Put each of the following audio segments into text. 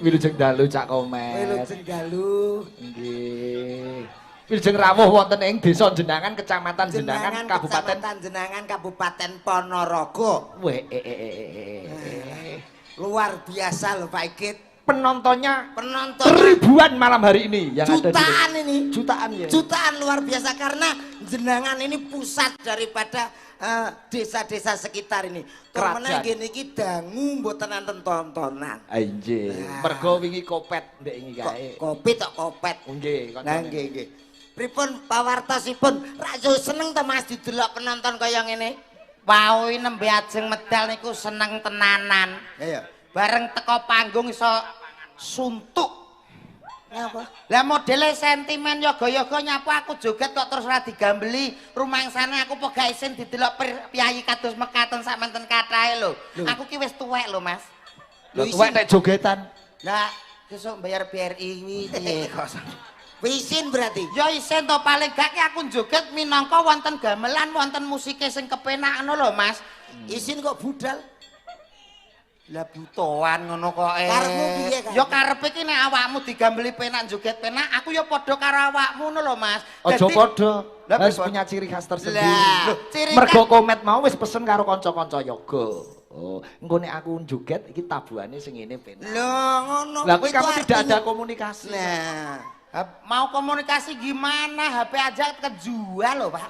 Wilujeng dalu Cak Komet. Wilujeng dalu. Nggih. Wilujeng rawuh wonten ing desa Jenangan, Kecamatan Jenangan, Kabupaten Jenangan, Kabupaten Ponorogo. Luar biasa loh Pak Ikit. Penonton ribuan malam hari ini yang jutaan ada ini. Jutaan ya. Jutaan luar biasa karena Jenangan ini pusat daripada desa-desa sekitar ini. Termene gini iki dangu mboten enten tontonan. Anjir. Mergo wingi kopet ndek iki kae. Kopi tok kopet. Nggih, Nah nggih. Pripun pawartosipun? Ra yo seneng to Mas didelok penonton kaya ngene. Wau nembe ajeng medal niku seneng tenanan. Iya. Bareng teko panggung iso suntuk. Apa? Lah modele sentimen yoga-yoga nyapu aku joget kok terus ora digambeli. Rumangsane aku po gak isin didelok piyayi kados mekaten sak menten kathahe lho. Aku ki wis tuwek lho, Mas. Lho tuwek nek jogetan. Lah sesuk bayar BRI piye kok. Isin berarti. Ya isin to paling gak ki aku joget minangka wonten gamelan, wonten musike sing kepenak ngono lho, Mas. Isin kok budal. Lah butoan ngono kok Karepmu piye kan? Ya karepe ki nek awakmu digambeli penak joget penak, aku ya padha karo awakmu ngono lho, Mas. Aja padha. Harus punya ciri khas tersendiri. Mergo Komet mau wis pesen karo kanca-kanca yoga. Oh, engko nek aku joget iki tabuhane sing ngene penak. Lho ngono. Lah kuwi kamu tidak ada komunikasi. Nah, mau komunikasi gimana? HP aja kejual lho, Pak.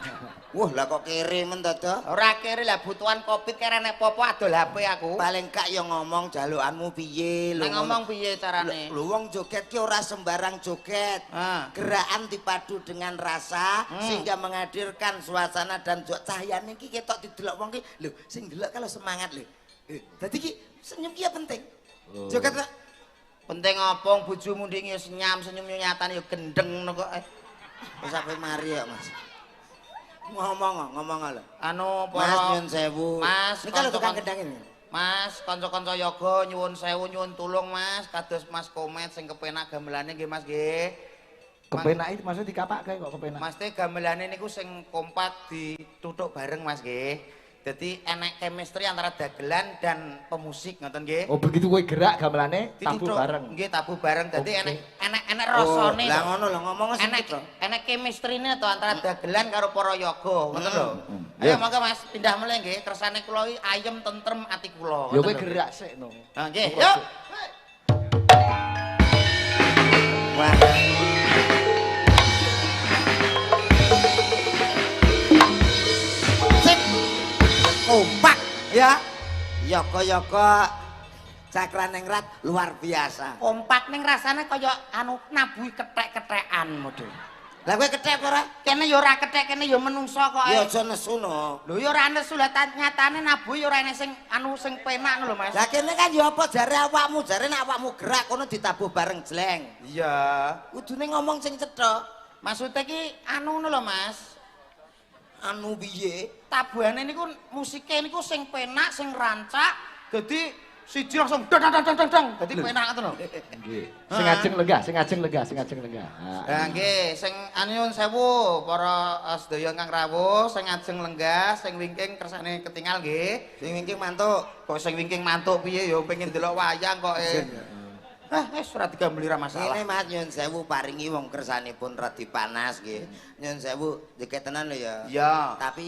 Wah, lah kok kere men to, Ora kere lah butuhan Covid kere nek popo adol HP aku. Paling gak yo ngomong jalukanmu piye lho. Nek ngomong piye carane? Lho wong joget ki ora sembarang joget. Gerakan dipadu dengan rasa sehingga menghadirkan suasana dan cahayane iki ketok didelok wong ki. Lho, sing delok kalau semangat lho. Dadi ki senyum ki ya penting. Joget lah. Penting apa bojomu ndek senyum nyatane yo gendeng ngono kok. Wis sampe mari ya, Mas. Ngomong lho. Anu Mas nyuwun sewu. Mas, niki lho tukang kendang ini. Mas, kanca-kanca yoga nyuwun sewu nyuwun tulung Mas, kados Mas Komet sing kepenak gamelane nggih Mas nggih. Kepenak iki maksudnya dikapakke kok kepenak. Mas teh gamelane niku sing kompak dituthuk bareng Mas nggih. Jadi enek chemistry antara dagelan dan pemusik ngoten nggih. Oh begitu kowe gerak gamelane tabuh bareng. Nggih tabuh bareng. Dadi enek rasane. Lah ngono lho ngomong enek chemistry-ne to antara dagelan karo para yoga ngoten lho. Ayo monggo Mas pindah meneh nggih kersane kula iki ayem tentrem ati kula. Ya kowe gerak sik no. Ha nggih. Yuk. Wah. Kompak ya. Yoga-yoga Cakraningrat luar biasa. Kompak ning rasane kaya anu nabuhi kethek-kethekan model. Lah kowe kethek ora? Kene ya ora kethek, kene ya menungso kok. Ya aja nesu no. Lho ya ora nesu lah nyatane nabuhi ya ora enek sing anu sing penak lho Mas. Lah kene kan ya apa jare awakmu, jare nek awakmu gerak kono ditabuh bareng jleng. Iya. Kudune ngomong sing cetha. Maksudnya ki anu ngono lho Mas. Anu piye? Tabuhane niku musike niku sing penak, sing rancak. Dadi siji langsung dang. Dadi penak ngoten lho. Nggih. Sing ajeng lenggah. Lah nggih, sing anyun sewu para sedaya ingkang rawuh, sing ajeng lenggah, sing wingking kersane ketingal nggih. Sing wingking mantuk. Kok sing wingking mantuk piye ya pengen delok wayang kok. Wis ora digambeli ra masalah. Ini Mas nyun sewu paringi wong kersanipun radi panas nggih. Nyun sewu joget tenan lho ya. Iya. Tapi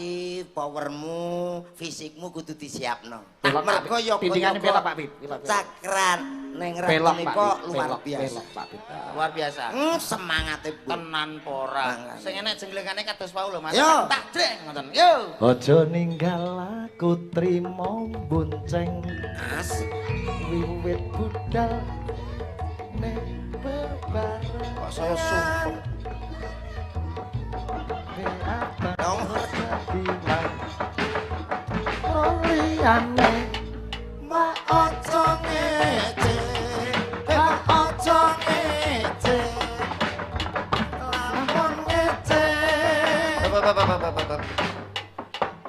powermu, fisikmu kudu disiapno. Pelok, Pak. Mergo yo Pitingane pelok, Pak Pit. Pelok. Cakran ning Pelok, Pak menika Pit. luar Pelok, biasa. pelok, Pak Pit. Luar biasa. Semangate Bu. Tenan pora. Sing enek jenglengane kados wau lho Mas. Yo. Tak dreng ngoten. Yo. Aja ninggal aku trimo bonceng As. wiwit budal nek bebareng Kok saya sumpah. Dong. Oliane Ma ojo ngece. Ma ojo ngece. Lamun ngece.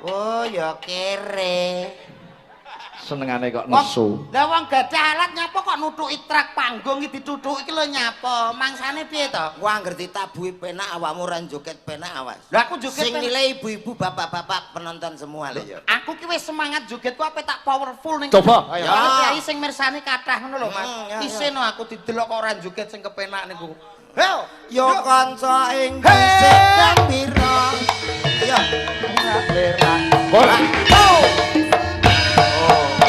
Oh ya kere. senengane kok nesu. Lah wong gadah alat nyapa kok nutuki truk panggung iki ditutuki iki lho nyapa? Mangsane piye to? Wah ngerti tabuhi penak awakmu ora joget penak awas. Lah aku joget Sing nilai ibu-ibu bapak-bapak penonton semua lho ya. Aku ki wis semangat jogetku ape tak powerful ning. Coba, ayo. Ya kiai sing mirsani kathah ngono lho Mas. Ya, ya. Isin aku didelok kok ora joget sing kepenak niku. Yo, yo kanca ing dhisik gembira. Ayo. Bola. Oh.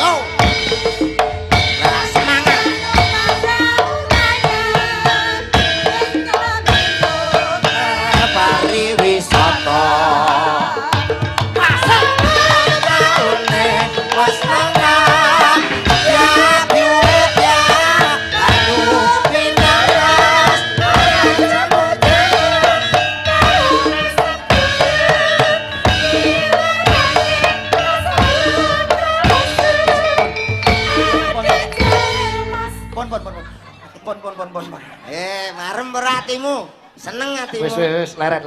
Oh. Lah semangat. Pariwisata. Masuk taune wis tengah. Ya duit ya. Aduh pinaras. Pon. Marem ora atimu. Seneng atimu. Wis leret.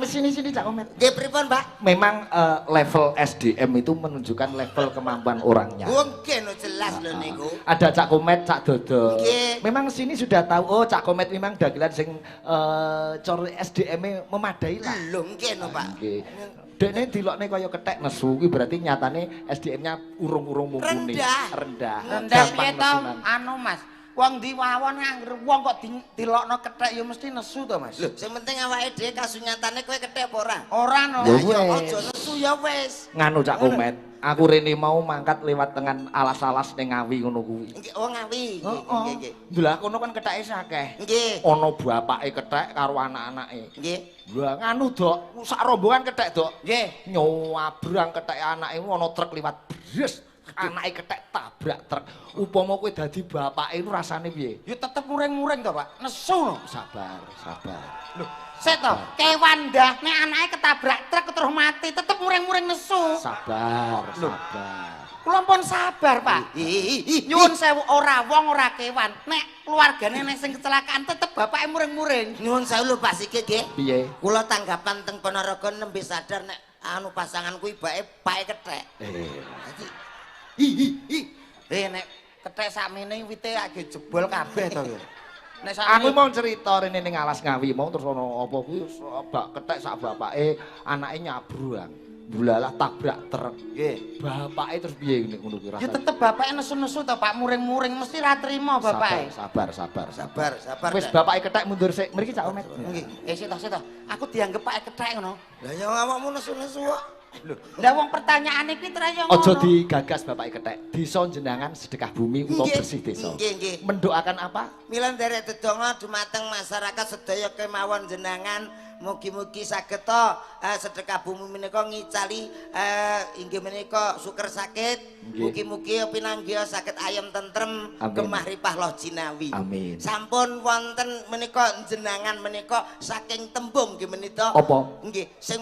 Sini Cak Omet. Nggih pripun, Pak? Memang level SDM itu menunjukkan level kemampuan orangnya. Nggih no jelas lho niku. Ada Cak Komet, Cak Dodo. Nggih. Memang sini sudah tahu, oh Cak Komet memang dagelan sing cor SDM-e memadai lah. Lho nggih no, Pak. Nggih. Dekne dilokne kaya kethek nesu kuwi berarti nyatane SDM-nya urung-urung mumpuni. Rendah. Rendah Gampang piye to? nesunan. Anu Mas, wong diwawon angger wong kok dilokno kethek ya mesti nesu to Mas. Lho, sing penting awake dhewe kasunyatane kowe kethek apa ora? Ora no. Ya Ayo wes. aja nesu ya wis. Nganu Cak Komet, aku rene mau mangkat lewat tengan alas-alas ning Ngawi ngono kuwi. Nggih, oh ngawi. Heeh. Nggih. Lah kono kan ketheke akeh. Nggih. Ana bapake kethek karo anak-anake. Nggih. Lah nganu Dok, sak rombongan kethek Dok. Nggih. Nyowabrang kethek anake ana truk liwat bres. Anake kethek tabrak truk. Upama kowe dadi bapake itu rasane piye? Ya tetep muring-muring to Pak. Nesu no. Sabar. Lho, set to, kewan dah nek anake ketabrak truk terus mati tetep muring-muring nesu. Sabar. Kula pun sabar, Pak. Nyuwun sewu ora wong ora kewan. Nek keluargane nek sing kecelakaan tetep bapake muring-muring. Nyuwun sewu lho Pak Sikit nggih. Piye? Kula tanggapan teng Ponorogo nembe sadar nek anu pasangan kuwi bake kethek. Nek kethek sakmene wite age jebol kabeh to lho. Nek Aku sakmene mau cerita rene ning alas Ngawi mau terus ana apa kuwi bak kethek sak bapake anake nyabrang. Bulalah tabrak truk. Nggih. Bapake terus piye ngono kuwi ya rasane? tetep bapake nesu-nesu to Pak, muring-muring mesti ra trimo bapake. Sabar. Sabar. Wis bapake kethek mundur sik. Mriki Cak Omet. Nggih. Sik to. Aku dianggep pake kethek ngono. Lah ya awakmu nesu-nesu kok. Lho, lah wong pertanyaane iki traya Aja ngono. digagas bapake kethek. Desa jenengan sedekah bumi utawa Nggih. bersih desa. Nggih. Mendoakan apa? Mila nderek dedonga dumateng masyarakat sedaya kemawon jenengan mugi-mugi saged to sedekah bumi menika ngicali inggih menika syukur sakit. Nggih. Mugi-mugi pinanggih saged ayem tentrem Amin. gemah ripah loh jinawi. Amin. Sampun wonten menika jenengan menika saking tembung nggih menika. Apa? Nggih, sing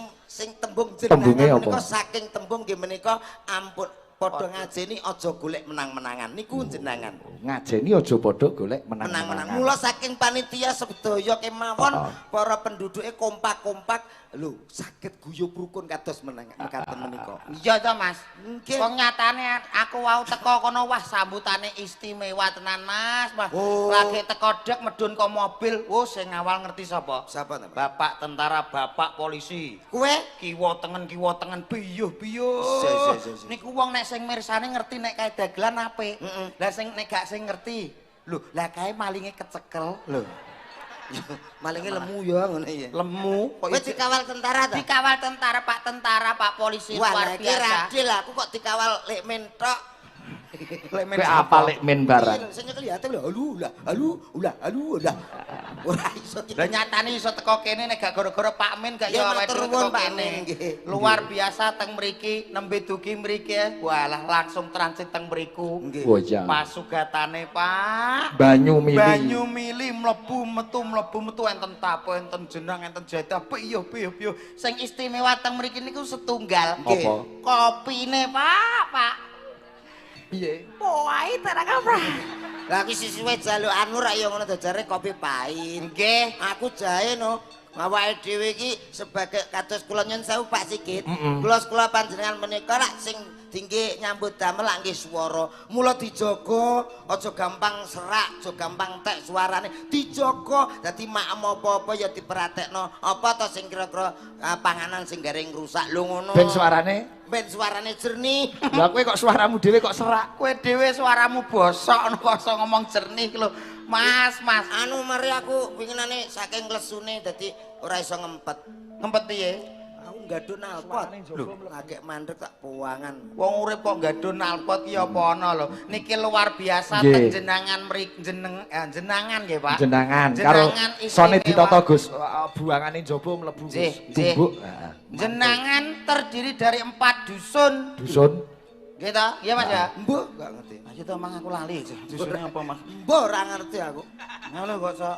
tembung Tembunge jenengan apa? menika saking tembung nggih menika ampun padha ngajeni aja golek menang-menangan niku jenengan. Ngajeni aja padha golek Menang-menang. menang-menangan. Mula saking panitia sedaya kemawon Oh. para penduduke kompak-kompak lho saged guyub rukun kados menangan menika. Iya to Mas. Nggih. Wong nyatane aku wau teko kono wah sambutane istimewa tenan Mas. Wah, Oh. lagi teko dek medun ke mobil. Oh, sing awal ngerti sapa? Sapa to, Pak? Bapak tentara, bapak polisi. Kowe Kiwa tengen biyuh-biyuh. Si. Niku wong nek sing mirsani ngerti nek kae dagelan apik. Lah sing nek gak sing ngerti Lho, lah kae malinge kecekel. Lho. Malingnya lemu ya ngono ya. Lemu Kowe dikawal tentara ta? dikawal tentara, Pak polisi luar iki biasa. radil aku kok dikawal lek mentok. Lek men Kowe apa lek men barang? Sing kelihatan lho, alu. Ora iso. Lah nyatane iso teko kene nek gak gara-gara Pak Men gak Ya, ya awake matur dhewe nuwun, teko Pak kene. Men, nggih. Luar biasa teng mriki nembe dugi mriki walah langsung transit teng mriku. Nggih. Oh iya. Pasugatane Pak. Banyu mili. Banyu mili mlebu metu enten tapo enten jenang enten jadah piyo. Sing istimewa teng mriki niku setunggal. Nggih. Apa? Kopine Pak. Piye? Poai tenan apa? Lah iki sisiwe jaluk anu rak ya ngono dajare kopi pahit. Nggih. Aku jahe no. Awake dhewe iki sebagai kados kula nyun sewu Pak Sigit. Kula panjenengan menika rak sing dingge nyambut damel lak nggih swara. Mula dijaga aja gampang serak, aja gampang tek suarane. Dijaga dadi maem apa-apa ya diperhatekno. Apa to sing kira-kira panganan sing garing rusak lho ngono. Ben suarane jernih. Lah kowe kok suaramu dhewe kok serak? Kowe dhewe suaramu bosok kok iso ngomong jernih lho. Mas. Anu mari aku winginane saking lesune dadi ora iso ngempet. Ngempet piye? Aku nggadun alpot. Lho, ngagek mandek tak puangan. Wong urip kok nggadun alpot ki apa ana lho. Niki luar biasa Nggih. teng jenangan jenangan nggih, Pak. Jenangan karo Jenangan sone istimewa. ditata Gus, buangane njaba mlebu Gus. Nggih, Tumbuk. Heeh. Jenangan terdiri dari 4 dusun. Dusun. Nggih ta? Iya, Mas ya? Mbok gak ngerti. Ayo to mang aku lali. Dusunnya apa, Mas? Mbok ora ngerti aku. Ngono kok sok.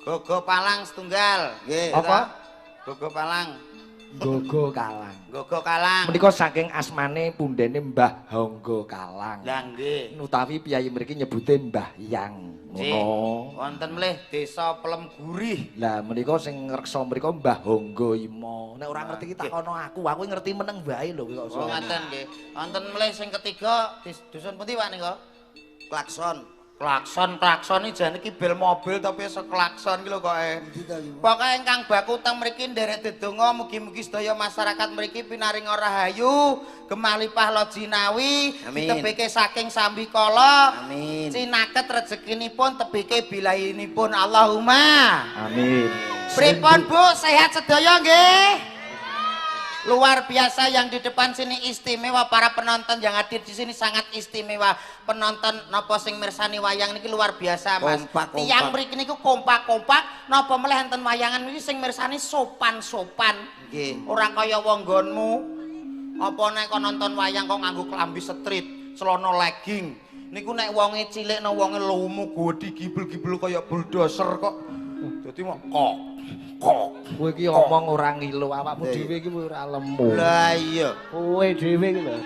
Gogo Palang setunggal. Nggih. Apa? Gogo Palang. Gogo Kalang. Gogo Kalang. Menika saking asmane pundene Mbah Hangga Kalang. Lah nggih. Utawi piyai mriki nyebute Mbah Yang. Ngono. Wonten mlih Desa Pelem Gurih. Lah menika sing ngreksa mrika Mbah Hangga Ima. Nek ora ngerti ki takono aku ngerti meneng bae lho kok. Oh ngaten nggih. Wonten mlih sing ketiga dusun pundi Pak nika? Klakson. Klakson iki jane iki bel mobil tapi iso klakson ki lho kok. Pokoke ingkang baku teng mriki nderek dedonga mugi-mugi sedaya masyarakat mriki pinaringa rahayu, gemalipah lojinawi, ditebeke saking sambikala. Amin. Cinaket rezekinipun tebeke bilahinipun Allahumma. Amin. Pripun Bu, sehat sedaya nggih? Luar biasa yang di depan sini istimewa, para penonton yang hadir di sini sangat istimewa. Penonton napa sing mirsani wayang niki luar biasa, Mas. Kompak. Tiyang mriki niku kompak-kompak, napa meleh enten wayangan niki sing mirsani sopan-sopan. Nggih. Ora kaya wong nggonmu. Apa nek kok nonton wayang kok nganggo klambi street, celana legging. Niku nek wonge cilik nek wonge lumu godi gibel-gibel kaya bulldozer kok. Dadi mok kok. Kowe iki omong ora ngilu, awakmu dhewe iki ora lemu. Lah iya. Kowe dhewe iki lho.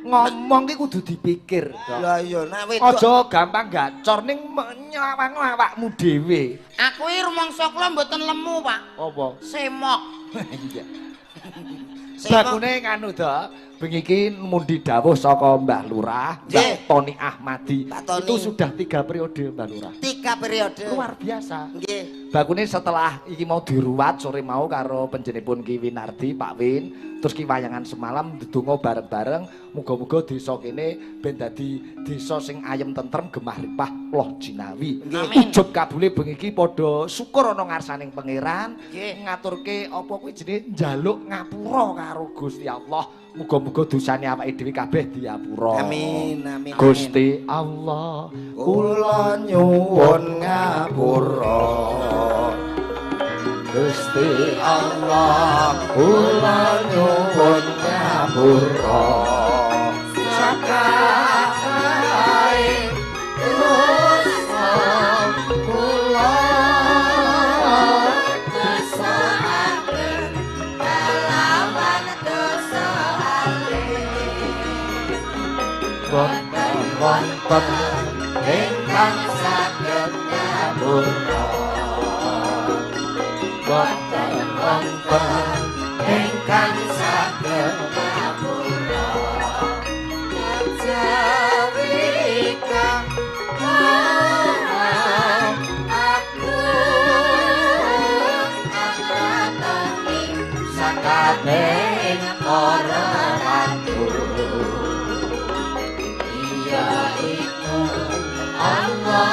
Ngomong ki kudu dipikir. Lah iya nek wedok Aja gampang gacor ning nyawang awakmu dhewe. Aku iki rumangsa kula mboten lemu, Pak. Apa? Semok. Iya. Semok. Bakune nganu to, bengi iki mundi dawuh saka Mbah Lurah, Mbah Nggih. Toni Ahmadi. Pak Toni. Itu sudah 3 periode Mbah Lurah. 3 periode. Luar biasa. Nggih. Bakune setelah iki mau diruwat sore mau karo penjenipun Ki Winardi, Pak Win, terus ki wayangan semalam ndedonga bareng-bareng, muga-muga desa kene ben dadi desa sing ayem tentrem gemah ripah loh jinawi. Amin. Ujug kabule bengi iki padha syukur ana ngarsaning pangeran, Nggih. ngaturke apa kuwi jenenge njaluk ngapura karo Gusti Allah. Muga-muga dosane awake dhewe kabeh diapura. Amin, amin. Gusti Allah, Kula nyuwun ngapura. Gusti Allah, kula nyuwun ngapura. Sakae dosa kula kesalahan kelawan dosa wonten ingkang saged ngapura. Wonten ingkang saged ngapura. Kejawi kang aku angkatoni sakabehing para ratu. Iya iku Allah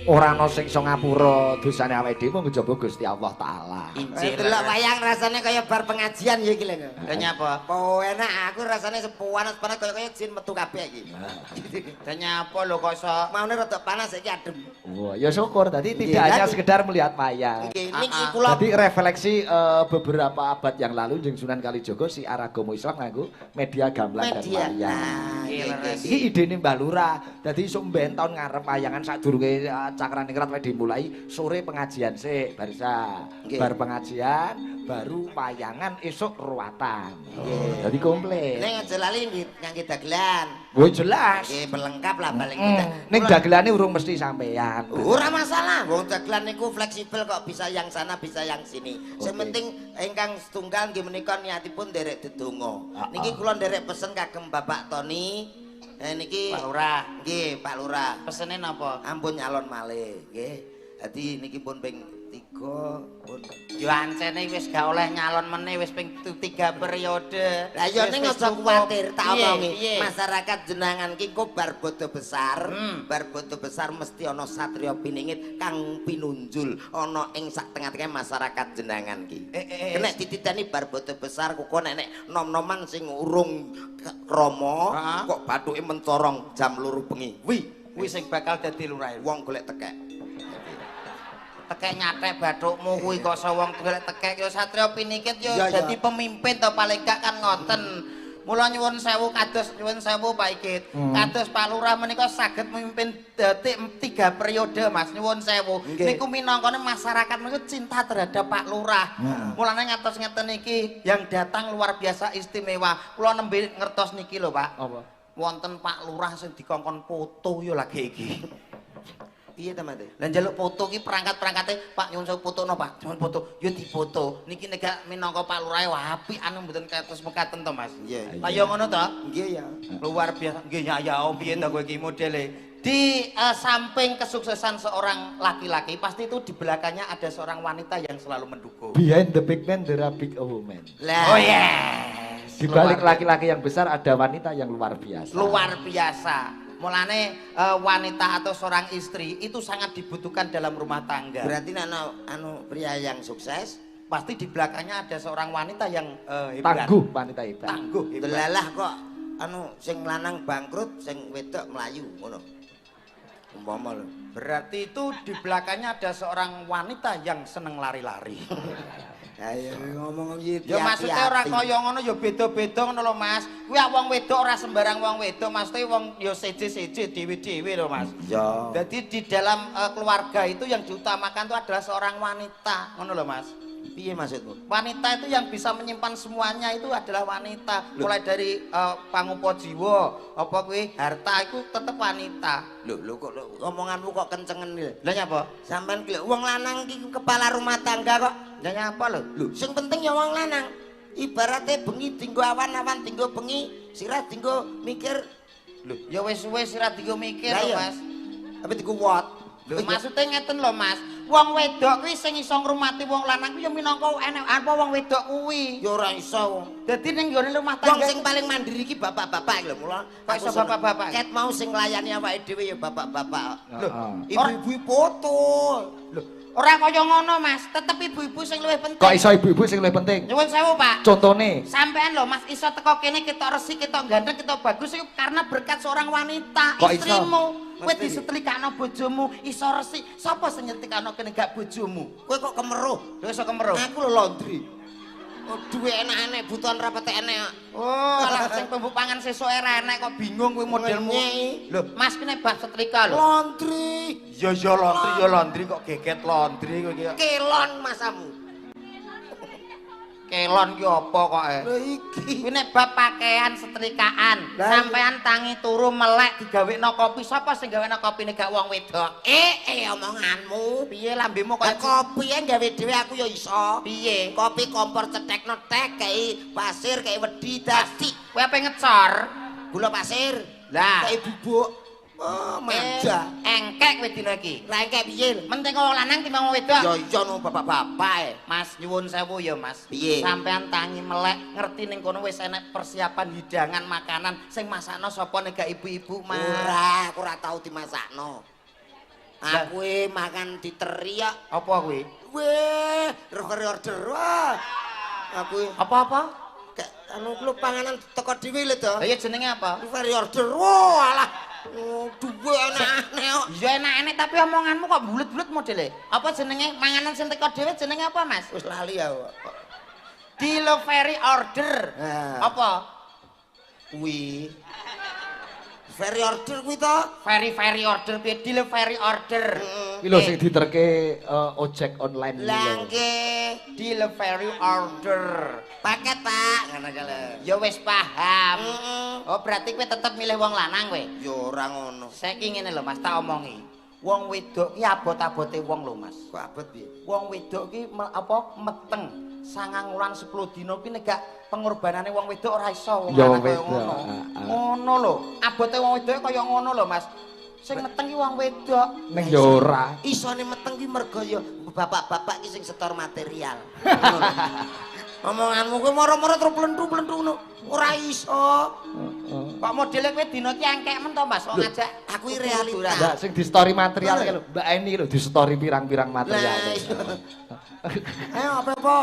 ora ana sing iso ngapura dosane awake dhewe mung njaba Gusti Allah taala. Delok wayang rasane kaya bar pengajian ya iki lho. Lah nyapa? Oh enak aku rasane sepuan kaya jin metu kabeh iki. Lah nyapa lho kok iso Maune rada panas iki adem. Wah, ya syukur. Tadi tidak hanya sekedar melihat wayang. Nggih, niki kula Jadi refleksi beberapa abad yang lalu jeung Sunan Kalijaga si agama Islam nganggo media gamelan dan wayang. Iki idene Mbah Lurah. Dadi sok mben taun ngarep wayangan sadurunge cakran ningrat wae dimulai sore pengajian sik barisa. Bar pengajian baru wayangan esuk ruwatan. Nggih. Dadi komplit. ning aja lali ngangge dagelan. Woi jelas. Nggih pelengkap lah paling kita. Ning dagelane urung mesti sampean. Ora masalah, wong dagelan niku fleksibel kok bisa yang sana bisa yang sini. Sing penting ingkang setunggal nggih menika niatipun nderek dedonga. Niki kula nderek pesen kagem Bapak Tony. Niki Pak Lurah. Nggih, Pak Lurah. Pesene napa? Ampun nyalon malih, nggih. Dadi niki pun ping 3 pun. Yo ancene wis gak oleh nyalon meneh wis ping 3 periode. Lah ya ning aja kuwatir tak omongi. Piye? Masyarakat jenengan ki kok bar bodo besar, bar bodo besar mesti ana satriya piningit kang pinunjul ana ing sak tengah-tengah masyarakat jenengan ki. Nek dititeni bar bodo besar kok nek nom-noman sing urung krama kok bathuke mencorong jam 2 bengi. Kuwi sing bakal dadi lurah. Wong golek tekek. Tekek nyatek bathukmu kuwi kok sawang golek tekek yo satriya pinikit yo Ya, ya. dadi pemimpin to paling gak kan ngoten. Mula nyuwun sewu kados nyuwun sewu Pak Ikit. Kados Pak Lurah menika saged memimpin detik 3 periode Mas nyuwun sewu. Niku minangkane masyarakat niku cinta terhadap Pak Lurah. Mulane ngatos ngeten iki yang datang luar biasa istimewa. Kula nembe ngertos niki lho Pak. Apa? Wonten Pak Lurah sing dikongkon foto yo lagi iki. Piye ta, Mas? Lah njaluk foto ki perangkat-perangkate Pak nyuwun sewu fotono Pak. Nyuwun foto. Yo difoto. Niki nek minangka Pak Lurah wapi anu mboten kados mekaten to Mas. Iya. Lah yo ngono to? Nggih ya. Luar biasa. Nggih ya piye to kowe iki modele. Di samping kesuksesan seorang laki-laki pasti itu di belakangnya ada seorang wanita yang selalu mendukung. Behind the big man there are big women. Lah Oh yes. Di balik laki-laki yang besar ada wanita yang luar biasa. Luar biasa. Mulane wanita atau seorang istri itu sangat dibutuhkan dalam rumah tangga. berarti anu pria yang sukses Pasti di belakangnya ada seorang wanita yang hebat. Tangguh, wanita hebat. Tangguh, hebat. delalah kok anu sing lanang bangkrut sing wedok melayu ngono umpama lho. Berarti itu di belakangnya ada seorang wanita yang seneng lari-lari. Ayo ngomong iki Ya maksudnya ora kaya ngono ya beda-beda ngono lho Mas. Kuwi wong wedok ora sembarang wong wedok, maksudnya wong ya seje-seje dhewe-dhewe lho Mas. ya Jadi di dalam keluarga itu yang diutamakan itu adalah seorang wanita, ngono lho Mas. piye maksudmu? Wanita itu yang bisa menyimpan semuanya itu adalah wanita. Mulai dari pangupa jiwa, apa kuwi harta itu tetep wanita. Lho kok omonganmu kok kencengen lho. Lah nyapa? Sampean ki wong lanang ki kepala rumah tangga kok. Lah nyapa lho? Lho sing penting ya wong lanang. Ibaratnya bengi dinggo awan-awan dinggo bengi, sirah dinggo mikir. Lho, ya wis-wis ora digo mikir Lah lho iya. Mas. Apa dinggo wat? Lho maksudnya ngeten lho Mas. Wong wedok kuwi sing iso ngrumati wong lanang kuwi ya minangka enek apa wong wedok kuwi. Ya ora iso wong. Dadi ning nggone rumah Wong tangga sing paling mandiri iki bapak-bapak lho mula. Kok iso bapak-bapak? Ket mau sing nglayani awake dhewe ya bapak-bapak. Lho, Ibu-ibu foto. lho, ora kaya ngono Mas, tetep ibu-ibu sing luwih penting. Kok iso ibu-ibu sing luwih penting? Nyuwun sewu Pak. Contone. Sampean lho Mas iso teko kene kita resik, kita ganteng, kita bagus itu karena berkat seorang wanita, Kok iso? istrimu. Kowe Mesti. disetrikakno bojomu, iso resik. Sapa sing nyetrikakno kene gak bojomu? Kowe kok kemeruh? Lho iso kemeruh. Aku lho laundry. Oh, duwe enak-enek, butuhan rapete enek. Oh, alah sing pembuk pangan sesuk era enek kok bingung kowe modelmu. Nyei. Lho, Mas kene bab setrika lho. Laundry. Ya laundry kok geget laundry kowe iki. Kelon masamu. Kelon ki apa kok Lho iki. Kuwi nek bab pakaian setrikaan, Lah, sampean tangi turu melek digawekno kopi, sapa sing gawekno kopine gak wong wedok? Omonganmu. Piye lambemu Lah kok kopi gawe dhewe aku ya iso. piye? Kopi kompor cetekno tek kei pasir kei wedi dadi Kowe ape ngecor? gula pasir. Lah, Kei bubuk. Oh, manja. engkek kowe dina iki. Lah engke piye? Menting wong lanang timbang wong wedok. Ya iya no bapak-bapak. Mas nyuwun sewu ya Mas. Piye? Sampean tangi melek ngerti ning kono wis enek persiapan hidangan makanan sing masakno sapa nek gak ibu-ibu Mas. Ora, aku ora tau dimasakno. Aku makan di teriak. Apa kuwi? Weh, referee order. Wah. Aku Apa-apa? kayak anu lu panganan teko dhewe lho to. Lah ya jenenge apa? Referee order. Wah, alah. Duwe aneh-aneh kok. Ya enak-enak tapi omonganmu kok bulet-bulet modele. Apa jenenge manganan sing teko dhewe jenenge apa, Mas? Wis lali ya. Delivery order. Nah. Apa? Kuwi very order kuwi to. Very order piye delivery order. Iki lho sing diterke ojek online iki Lah lho. nggih, Delivery order. paket Pak, ngono kale. Ya wis paham. Heeh. Oh berarti kowe tetep milih wong lanang kowe. Ya ora ngono. Saiki ngene lho Mas tak omongi. Wong wedok ki abot-abote wong lho Mas. Kok abot piye? Wong wedok ki meteng. 9 wulan 10 dina ki nek gak pengorbanane wong wedok ora iso wong Ya, lanang kaya wedok, ngono. heeh. Ngono lho. Abote wong wedok kaya ngono lho Mas. Sing meteng ki wong wedok. Ning ya ora. Isone meteng ki mergo ya bapak-bapak ki sing setor material. Omonganmu kuwi moro-moro terus plentu-plentu ngono. Ora iso. Kok modele kowe dina ki angkekmen to Mas, kok ngajak Aku realita. Enggak sing di story material iki lho, Mbak Eni lho di story pirang-pirang material. Lah, iya. Ayo apa-apa?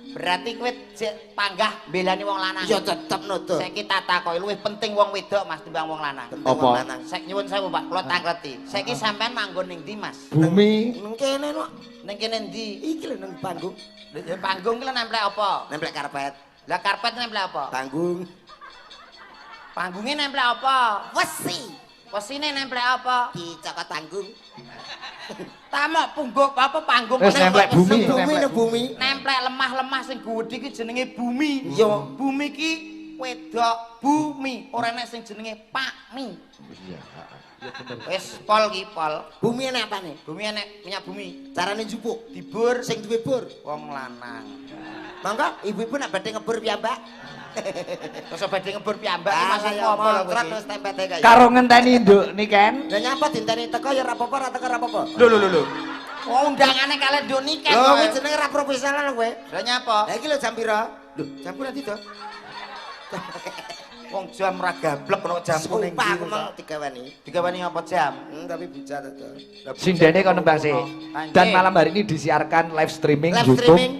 Berarti kowe jek panggah mbelani wong lanang. Ya tetep nutup. Saiki tak takoki luwih penting wong wedok Mas timbang wong lanang. Penting Apa? wong lanang. Saiki nyuwun sewu Pak, kula tak ngerti. Saiki sampean manggon ning ndi Mas? Bumi Nang kene no. Ning kene ndi? Iki lho nang panggung. Lha panggung ki lho nemplek apa? Nemplek karpet. Lah karpet nemplek apa? Panggung. Panggungnya nemplek apa? Wesi. Wesine nemplek apa? Dicokot tanggung. Tamok pungguk apa panggung Wis nemplek bumi, Bumi nemplek no bumi. nemplek lemah-lemah sing gedhe iki jenenge bumi. Iya. Bumi ki wedok bumi, ora nek sing jenenge pakmi. Iya, ya bener. Wis pol ki pol. Bumi enek apa nih? Bumi enek minyak bumi. Carane njupuk. Dibur Sing duwe bur. wong lanang. Mangga ibu-ibu nak badhe ngebur piyambak. Terus badhe ngebur piyambak ki Ah, maksud saya apa lho motret kowe terus iki? tempete kaya. Karo ngenteni nduk niken. Lah nyapa dinteni teko ya ora apa-apa, ora teko ora apa-apa. Lho. Oh undangane kalih nduk niken. Lho, kowe. kuwi jenenge ra profesional kowe. Lah nyapa? Lah iki lho jam pira? Lho, jam pira ndi to? Wong jam ra gablek kena jamu ning Sumpah aku ndi. mau digawani. Digawani apa jam? Tapi bucat to. Sing dene kono Mbak sih. Dan malam hari ini disiarkan live streaming Live YouTube streaming.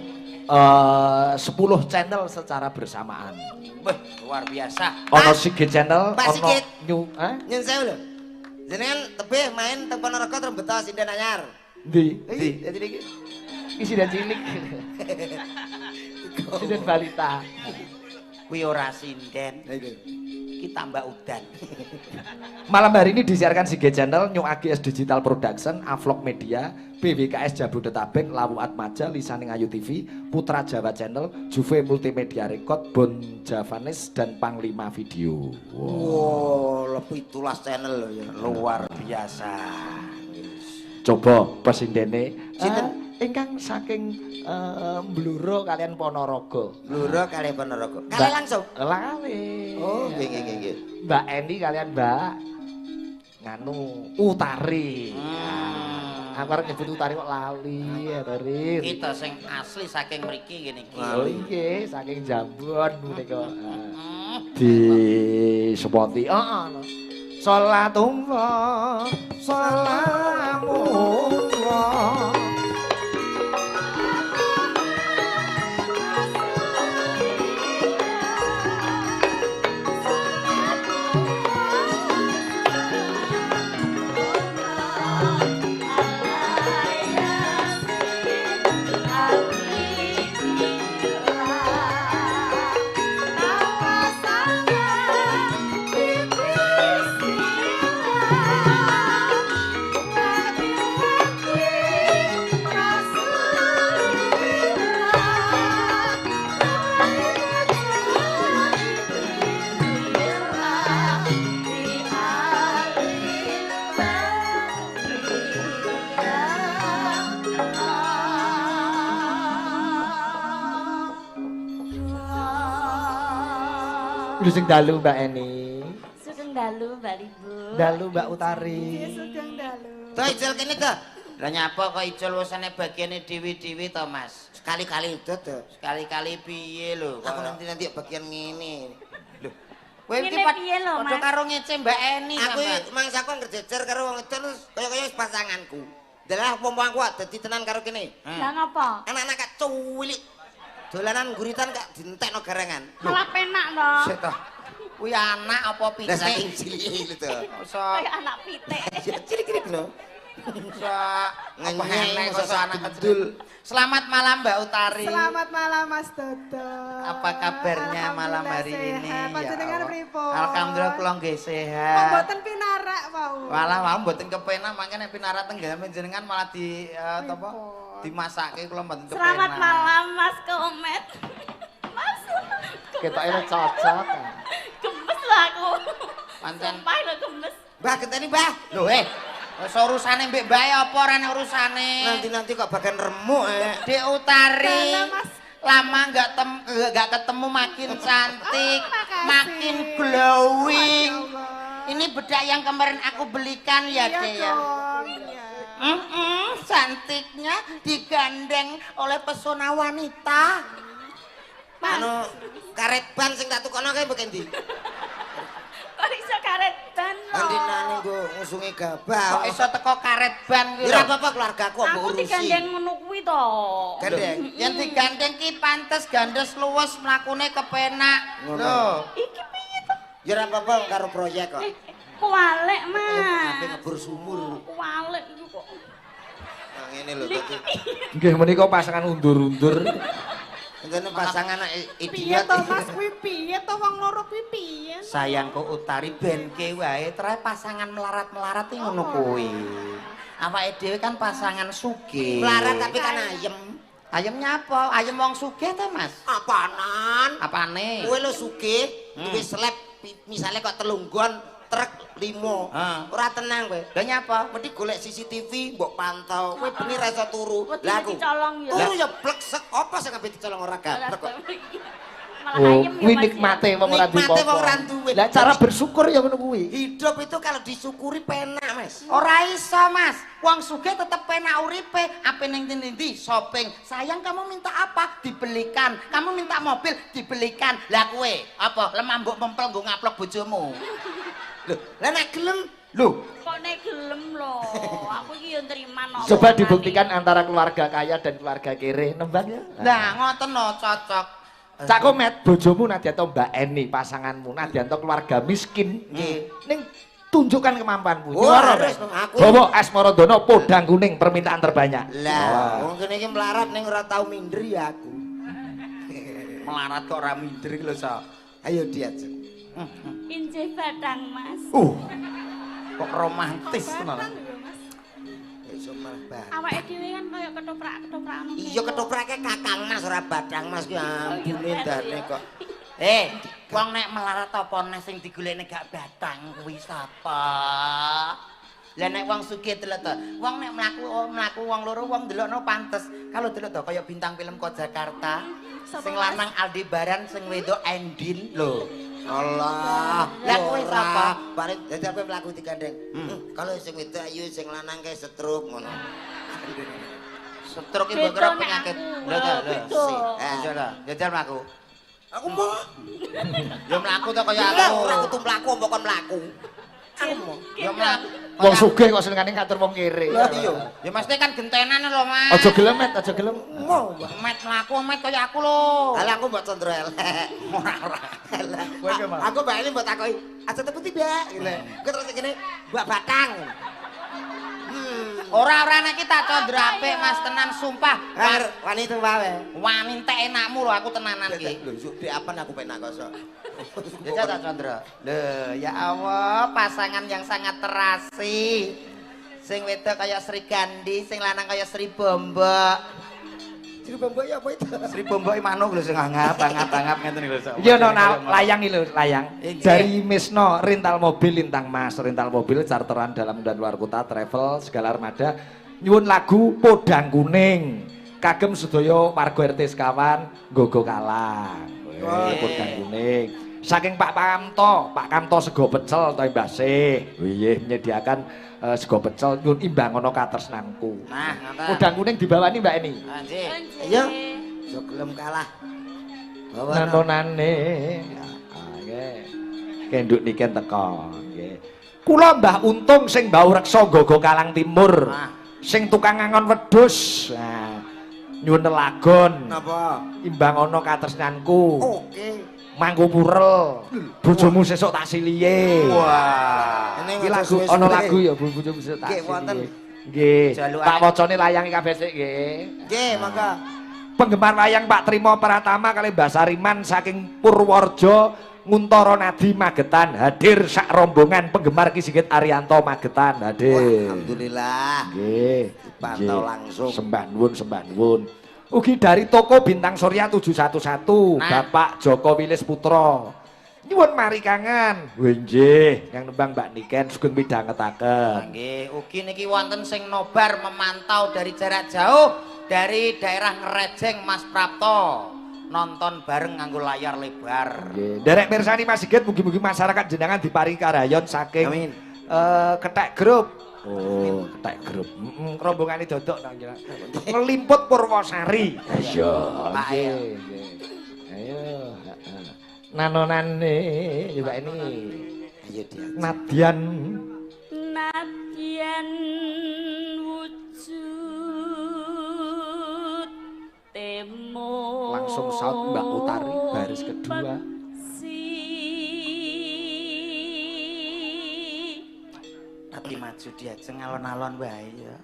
10 channel secara bersamaan. Wah, luar biasa. Ono Pak, Sigit channel, Pak ono Sigit. New, Nyun sewu lho. Jenengan tebih main teng Ponorogo terus beto sinden anyar. Di, Iki dadi iki. isi dan cilik. Sinden balita. Kuwi ora sinden, Lah iki. iki tambah udan. Malam hari ini disiarkan Sigit channel, New AGS Digital Production, Avlog Media, BWKS Jabodetabek, Lawu Atmaja, Lisaning Ayu TV, Putra Jawa Channel, Juve Multimedia Record, Bon Javanes, dan Panglima Video. Wow, lebih tulas channel lho ya. Luar biasa. Coba presindene Sinten? ingkang saking Bluro kalian Ponorogo. Bluro kali Ponorogo. Kali langsung. Lali. Oh, nggih nggih. Mbak Eni kalian Mbak nganu Utari. Aku arep nyebut Utari kok lali ya Rin. Kita sing asli saking mriki ngene iki. Oh iya, saking Jambon menika. Di sepoti. Heeh. Salatullah, salamullah. Lu sing dalu Mbak Eni. Sugeng dalu Mbak Libu. Dalu Mbak Utari. Sugeng dalu. Tuh ijol kene to. Lah nyapa kok icul wesane bagiane dewi-dewi to, Mas? Sekali-kali itu tuh. Sekali-kali piye lho? Aku nanti bagian ngene. Lho. Kowe iki Ngene piye lho, padha Mas? karo ngece Mbak Eni Aku sampean. mangsaku ngerjejer karo wong itu terus kaya-kaya wis pasanganku. Dalah wong-wong kuwi dadi tenan karo kene. Lah ngapa? Anak-anak kak cuwilik. Dolanan guritan kak dientekno garangan. Malah penak to. Sik to. Kuwi anak apa Lah pitik? saking cilike lho to. Iso Kayak anak pitik. Cilik-cilik lho. iso apa Ngenyek, enek iso iso anak gendul. kecil. Selamat malam Mbak Utari. Selamat malam Mas Dodo. Apa kabarnya malam hari ini? Sehat. Panjenengan Allah. pripun? Alhamdulillah kula nggih Kok sehat. mboten pinarak wau. Malah mau mboten kepenak mangke nek pinarak tenggelam jenengan malah di apa? Dimasake kula mboten kepenak. Selamat malam Mas Komet. Mas. Ketoknya cocok. Gemes lah aku. Pancen. Sumpah lho gemes. Mbah genteni Mbah. Lho wis urusane mbek Mbak apa ora nek urusane? Nanti kok bagian remuk Dek Utari. Dalam, Mas. Lama nggak ketemu makin cantik, makasih. makin glowing. Masya Allah. Ini bedak yang kemarin aku belikan ya, Iya Dek ya. dong. Iya. Cantiknya digandeng oleh pesona wanita. anu karet ban sing tak tukono kae mbok endi? Kok iso karet ban lho? Andinane nggo ngusungi Kok gabah. iso teko karet ban Ya gitu? ora apa-apa keluargaku mbok Aku urusi. digandeng ngono kuwi to. Gandeng. Yang digandeng ki pantes gandes luwes mlakune kepenak. Ngono. Loh. Iki piye to? Ya ora apa-apa karo proyek kok. Kualek, Ape Mas. ngebur sumur. Kualek iku kok. Nah, ngene lho dadi. Nggih menika pasangan undur-undur. Ngene pasangan Piye idiot. to Mas kuwi piye to wong loro kuwi piye? Sayangku Utari benke wae terae pasangan melarat-melarat iki ngono kuwi. Awake dhewe kan pasangan sugih. Melarat tapi kan ayem. Ayemnya apa? Ayem wong sugih ta, Mas? Apaanan? Apane? Kowe lho sugih, duwe slep misale kok telunggon truk 5. Ah. Ora tenang kowe. Lah nyapa? Mesti golek CCTV mbok pantau. Kowe bengi ra iso turu. Wedi Lah aku. dicolong ya. Turu ya bleksek. Apa sing kabeh dicolong ora gablek kok. Malah Oh, ayem ya, kuwi Mas, ya. nikmate wong ora duwe Nikmate wong ora apa-apa. duwe. Lah cara bersyukur ya ngono kuwi. Hidup itu kalau disyukuri penak, Mas. Ora iso, Mas. Wong sugih tetep penak uripe. Ape ning ndi shopping. Sayang kamu minta apa? Dibelikan. Kamu minta mobil dibelikan. Lah kowe apa? Lemah mbok mempel nggo ngaplok bojomu. Loh, lah nek gelem Lho, Kok nek gelem lho. Aku iki yo nrima no. Coba dibuktikan antara keluarga kaya dan keluarga kere, nembang ya. nah ngoten no cocok. Cak Komet, bojomu nadyanto Mbak Eni, pasanganmu nadyanto keluarga miskin. Ning tunjukkan kemampuanmu. Oh, Nyuara, harus, Mbak. aku. Bawa Asmorodono podang kuning permintaan terbanyak. lah, wong kene iki melarat ning ora tau minder ya aku. Melarat kok ora minder iki lho, Sa. Ayo diajak. Injih batang, Mas. Kok romantis tenan. Ya iso malah bah. Awake dhewe kan koyo ketoprak-ketoprak ngono. Iya ketoprake Kakang Mas ora Badang Mas ki ambune ndane kok. Wong nek melarat apa neh sing digolekne gak batang kuwi sapa? Lah nek wong sugih delok to, wong nek mlaku wong loro wong delokno pantes. Kalau delok to kaya bintang film Kok Jakarta, sing lanang Aldebaran, sing wedok Endin lho. Allah. Lah kowe sapa? Bareng dadi kowe mlaku digandeng. Kalau sing wedok ayu sing lanang kae stroke ngono. Stroke iki Beda kira nek penyakit. aku. Lho to, lho. Beda. Jajal, jajal mlaku. Aku mau. Ya mlaku to kaya Lah aku. ora kudu mlaku apa kon mlaku. Aku mau. Ya mlaku. Wong sugih kok senengane ngatur wong kere. Lah iya. Ya mesti kan gentenan lho, Mas. Aja gelem, Met, aja gelem. Mau. Met mlaku met kaya aku lho. Lah aku mbok condro elek. Ora. Kowe ki mau. Aku mbak ini mbok takoki, "Aja tepuk tidak?" Gitu. Kok terus kene, "Mbak Batang." Ora nek kita condra apik Mas tenan sumpah. Wani itu wae. Wani entek enakmu lho aku tenanan iki. Lho, yuk di apa aku penak kok. Ya tak condra. Lho, ya Allah, pasangan yang sangat terasi. Sing wedok kaya Sri Gandhi, sing lanang kaya Sri Bombok. Sri Bombok ya apa itu? Sri Bombok iki manuk lho sing ngap-ngap ngeten lho. Iya no, layang iki lho, layang. Inggih. Dari Misno, rental mobil Lintang Mas, rental mobil charteran dalam dan luar kota, travel segala armada. Nyuwun lagu Podang Kuning. Kagem sedaya warga RT sekawan nggogo kalang. Podang Kuning. Saking Pak Kamto sego pecel to Mbah Sih. Nggih menyediakan sego pecel nyuwun imbangono katresnanku. Nah, ngoten. Podang Kuning dibawani Mbak Eni. Anjir. Ayo. Yo gelem kalah. Bawa no. Nantonane. Nggih. Kenduk niken teko, nggih. Kula Mbah Untung sing mbau reksa Gogo Kalang Timur. Sing tukang ngangon wedhus. Nah, nyuwun telagon. Napa? Imbang ana katresnanku. Oke. Mangku purel. Bojomu sesuk tak siliye. Wah. Ini Iki lagu ana lagu ya bojomu sesuk tak Nggih, wonten. siliye. Nggih. Jalukan. Tak wacane layangi kabeh sik nggih. Nggih, mangga. Penggemar wayang Pak Trimo Pratama kali Mbah Sariman saking Purworejo Nguntara Nadi Magetan hadir sak rombongan penggemar Ki Sigit Arianto Magetan hadir. Alhamdulillah. Nggih, Dipantau nggih. langsung. Sembah nuwun, sembah nuwun. Ugi dari toko Bintang Surya 711 Bapak Joko Wilis Putra. Nyuwun mari kangen. Nggih, yang nembang Mbak Niken sugeng midhangetaken. Nggih, ugi niki wonten sing nobar memantau dari jarak jauh dari daerah Ngerejeng Mas Prapto. Nonton bareng nganggo layar lebar. Nggih, derek mirsani Mas Sigit mugi-mugi masyarakat jenengan diparingi karayon saking Amin. Kethek Grup. Oh, Kethek Grup. Rombongane dodok nang jenengan. Ngelimput Purwosari. Iya, Pak, nggih, nggih. Ayo, heeh. Nanonane ya Mbak ini. Ayo dia. Nadian Nadyan wujud temo langsung saut Mbak Utari baris kedua. Tapi maju diajeng alon-alon wae ya.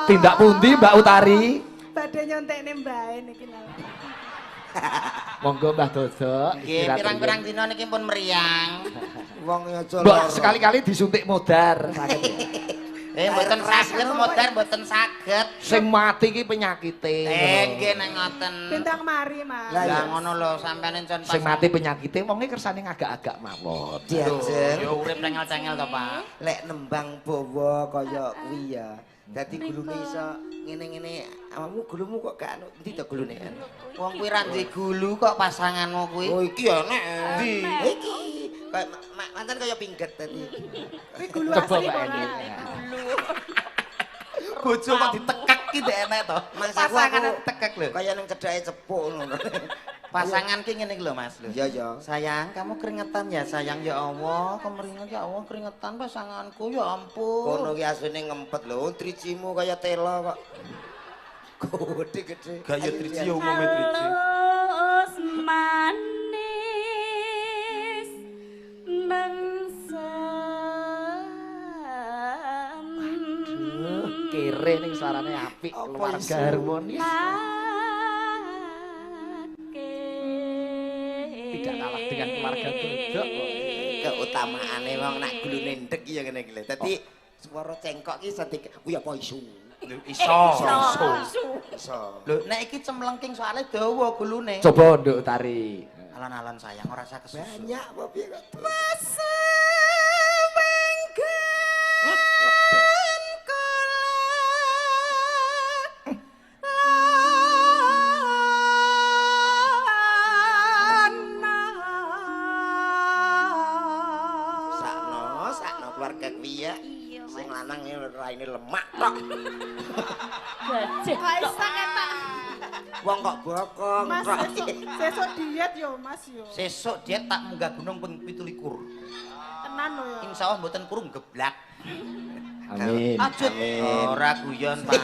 Tindak pundi Mbak Utari? Badhe nyontekne mbae niki lho. Monggo Mbah Dodok. Nggih, pirang-pirang dina niki pun meriang. Wong aja Mbok lara. sekali-kali disuntik modar saged ya. Mboten saged modar, mboten saged. Sing mati ki penyakite. Nggih nek ngoten. Bintang mari, Mas. Lah ngono lho, sampeyan encen Sing mati penyakite wonge kersane agak-agak mawon. Diajeng. Ya urip cengel-cengel to, Pak. Lek nembang bawa kaya kuwi ya. Dadi gulune iso ngene-ngene. Awakmu gulumu kok gak anu endi to gulune? Wong kuwi ra duwe gulu kok pasanganmu kuwi. Oh iki enek. Endi? Iki kaya mantan kaya pingget tadi. Kuwi gulu Coba asli Mbak kok. Eni. Bojo kok ditekek ki ndek enek to. Pasangan tekek lho. Kaya ning cedhake cepuk ngono. Pasangan ki ngene iki lho Mas lho. Iya ya. Sayang, kamu keringetan ya sayang ya Allah. Kemeringat ya Allah keringetan pasanganku ya ampun. Kono ki asline ngempet lho, tricimu kaya tela kok. Gede-gede. Gaya trici ya umume trici. Halus manis mengsem Kere ning suarane apik keluarga harmonis. Tidak kalah dengan keluarga Dodok kok. Keutamaane wong nak gulune ndek ya ngene iki lho. Dadi swara cengkok ki sedikit kuwi apa isu. Iso. Iso. Lho nek iki cemlengking soalnya dawa gulune. Coba nduk Utari. Alon-alon sayang ora usah kesusu. Banyak apa piye kok. Sakno keluarga kuwi ya. Sing lanang raine lemak tok. gajah Kok iso ketok. Wong kok bokong Mas tok. sesuk diet yo, Mas yo. Sesuk diet tak munggah gunung ping 17. Tenan lho ya. Insyaallah mboten kurung geblak. Amin. Aja Amin. ora guyon, Pak.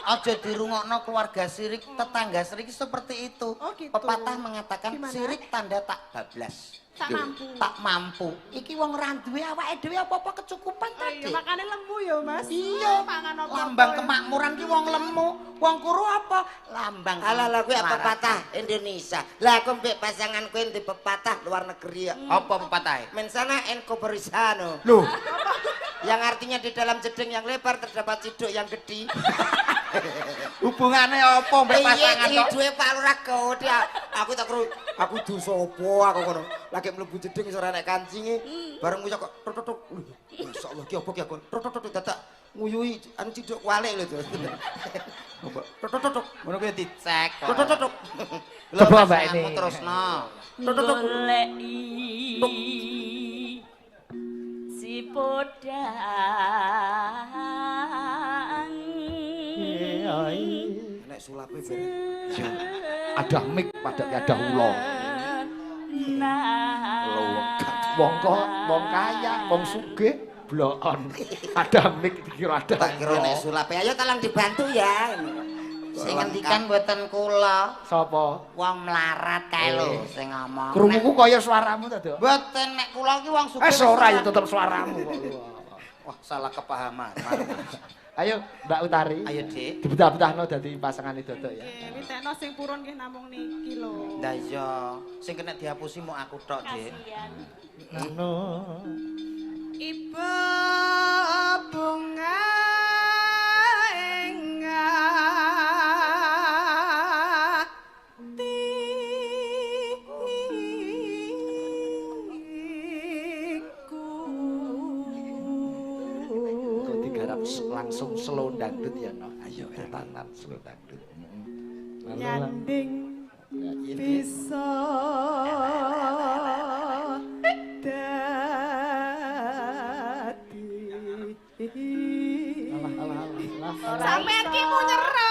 Aja dirungokno keluarga sirik, tetangga sirik seperti itu. Oh, gitu. Pepatah mengatakan Gimana? sirik tanda tak bablas. Tak mampu. Tak mampu. Iki wong ora duwe awake dhewe apa-apa kecukupan tadi. Iya, makane lemu yo, Mas. Iya, mangan apa-apa. lambang ya. kemakmuran ki wong lemu. Wong kuru apa? Lambang. Alah kuwi apa kemarahan. pepatah Indonesia. Lah aku mbek pasangan kuwi di pepatah luar negeri ya. Apa pepatah? Mensana en coberisano. Loh, Yang artinya di dalam jeding yang lebar terdapat ciduk yang gede. Hubungane apa mbek pasangan Iya, kok? duwe Pak Lurah gede. Aku tak kru, aku du sapa aku ngono. Lagi mlebu jeding iso ora nek kancinge. Bareng ngucap kok tok. Masyaallah ki apa ki aku. Tok dadak nguyuhi anu ciduk walik lho to. Tok. Ngono kuwi dicek. kok. Tok. Lho, Coba, Mbak, pasanganmu ini. terusno. goleki si podang Nek sulape Ada mik padake ada ula. Wong kok wong kaya, wong sugih blokon. Ada mik dikira ada. tak kira nek sulape ayo tolong dibantu ya. Sing ngendikan mboten kula. Sapa? Wong melarat kae lho sing ngomong. Krunguku kaya suaramu ta, Dok? Mboten nek kula ki wong sugih. Ora ya tetep suaramu kok. Wah, salah kepahaman. Ayo Mbak Utari. Ayo, Dik. Dibetah-betahno dadi pasangane Dodok ya. Witekno sing purun nggih namung niki lho. Lah iya, sing kena dihapusi mau aku tok, Dik. kasihan. Ngono. Ibu bunga langsung slow dangdut ya no. Ayo tangan slow dangdut. nyanding bisa sampean ki munyero.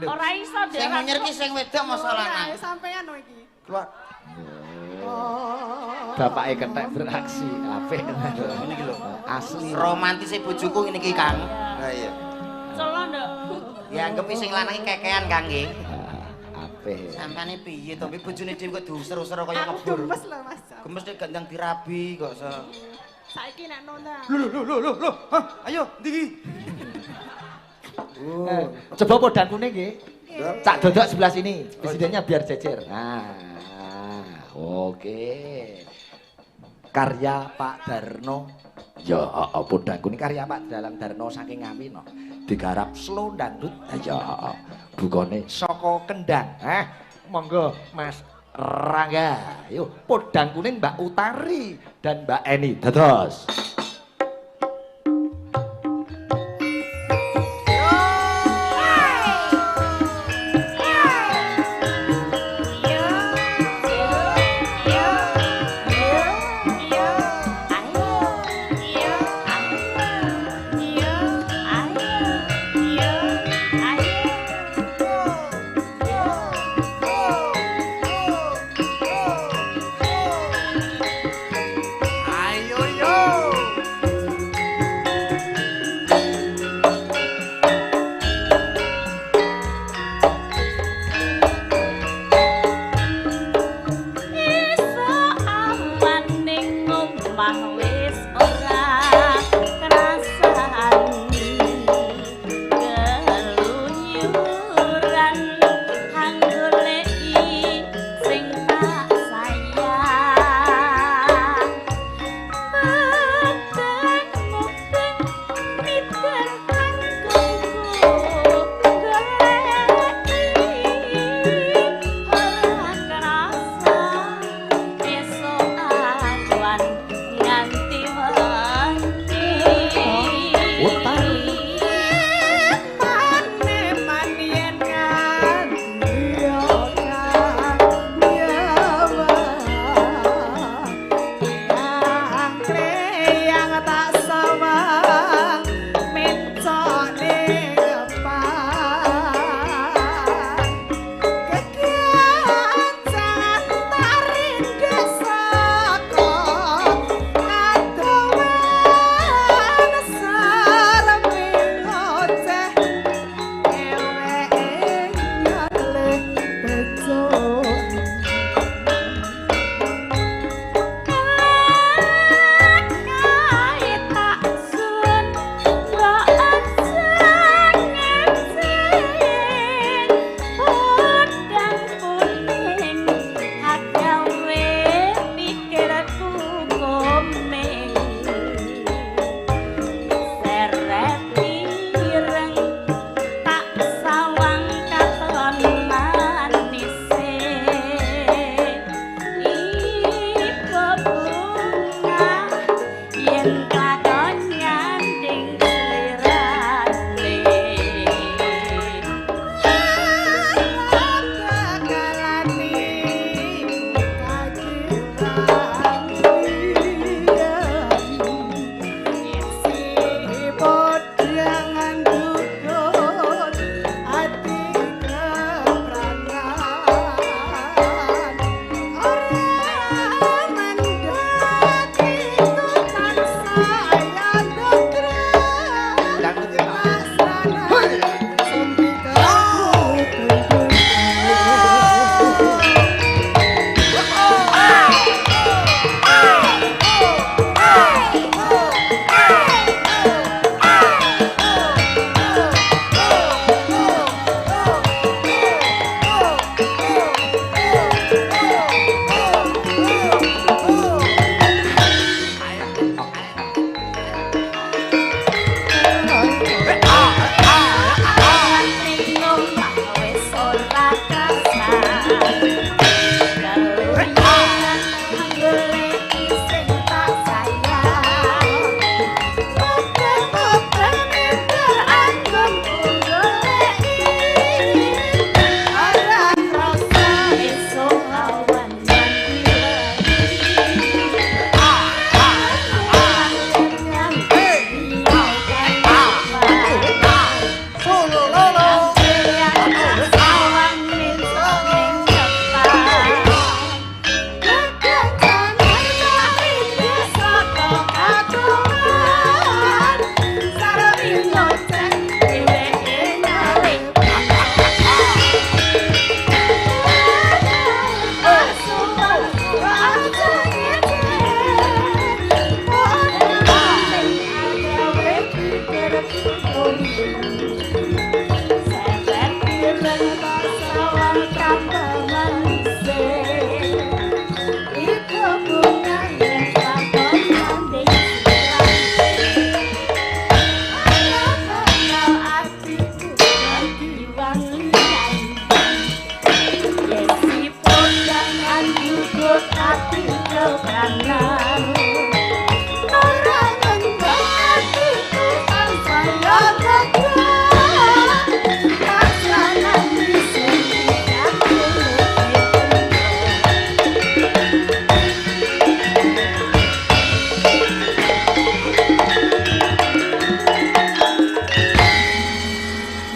Ora iso Dek. Sing nyer ki sing wedok masalah nang. Sampean lho iki. Keluar. Bapake ketek beraksi apik. Ini iki lho. Asli. Romantise bojoku ngene iki, Kang. Lah iya. Celon Nduk. Ya anggap sing lanang iki kekean, Kang nggih. Apik. Sampane piye to, bojone dhewe kok diusir-usir kaya Aku ngebur. gemes lho Mas. Gemes nek gandang dirabi kok se. Saiki nek nona. Loh. Hah, ayo ndi iki? Coba podangkune nggih. Cak Dodok sebelah sini. Presidennya biar jejer. Nah. Oke. Karya Pak Darno. Ya, podangku ini karya Pak Dalang Darno saking Ngawi no. Digarap slow dangdut. Ya, bukone saka Kendang. Monggo Mas Rangga. Yuk, podangku ini Mbak Utari dan Mbak Eni. Dados. Nganti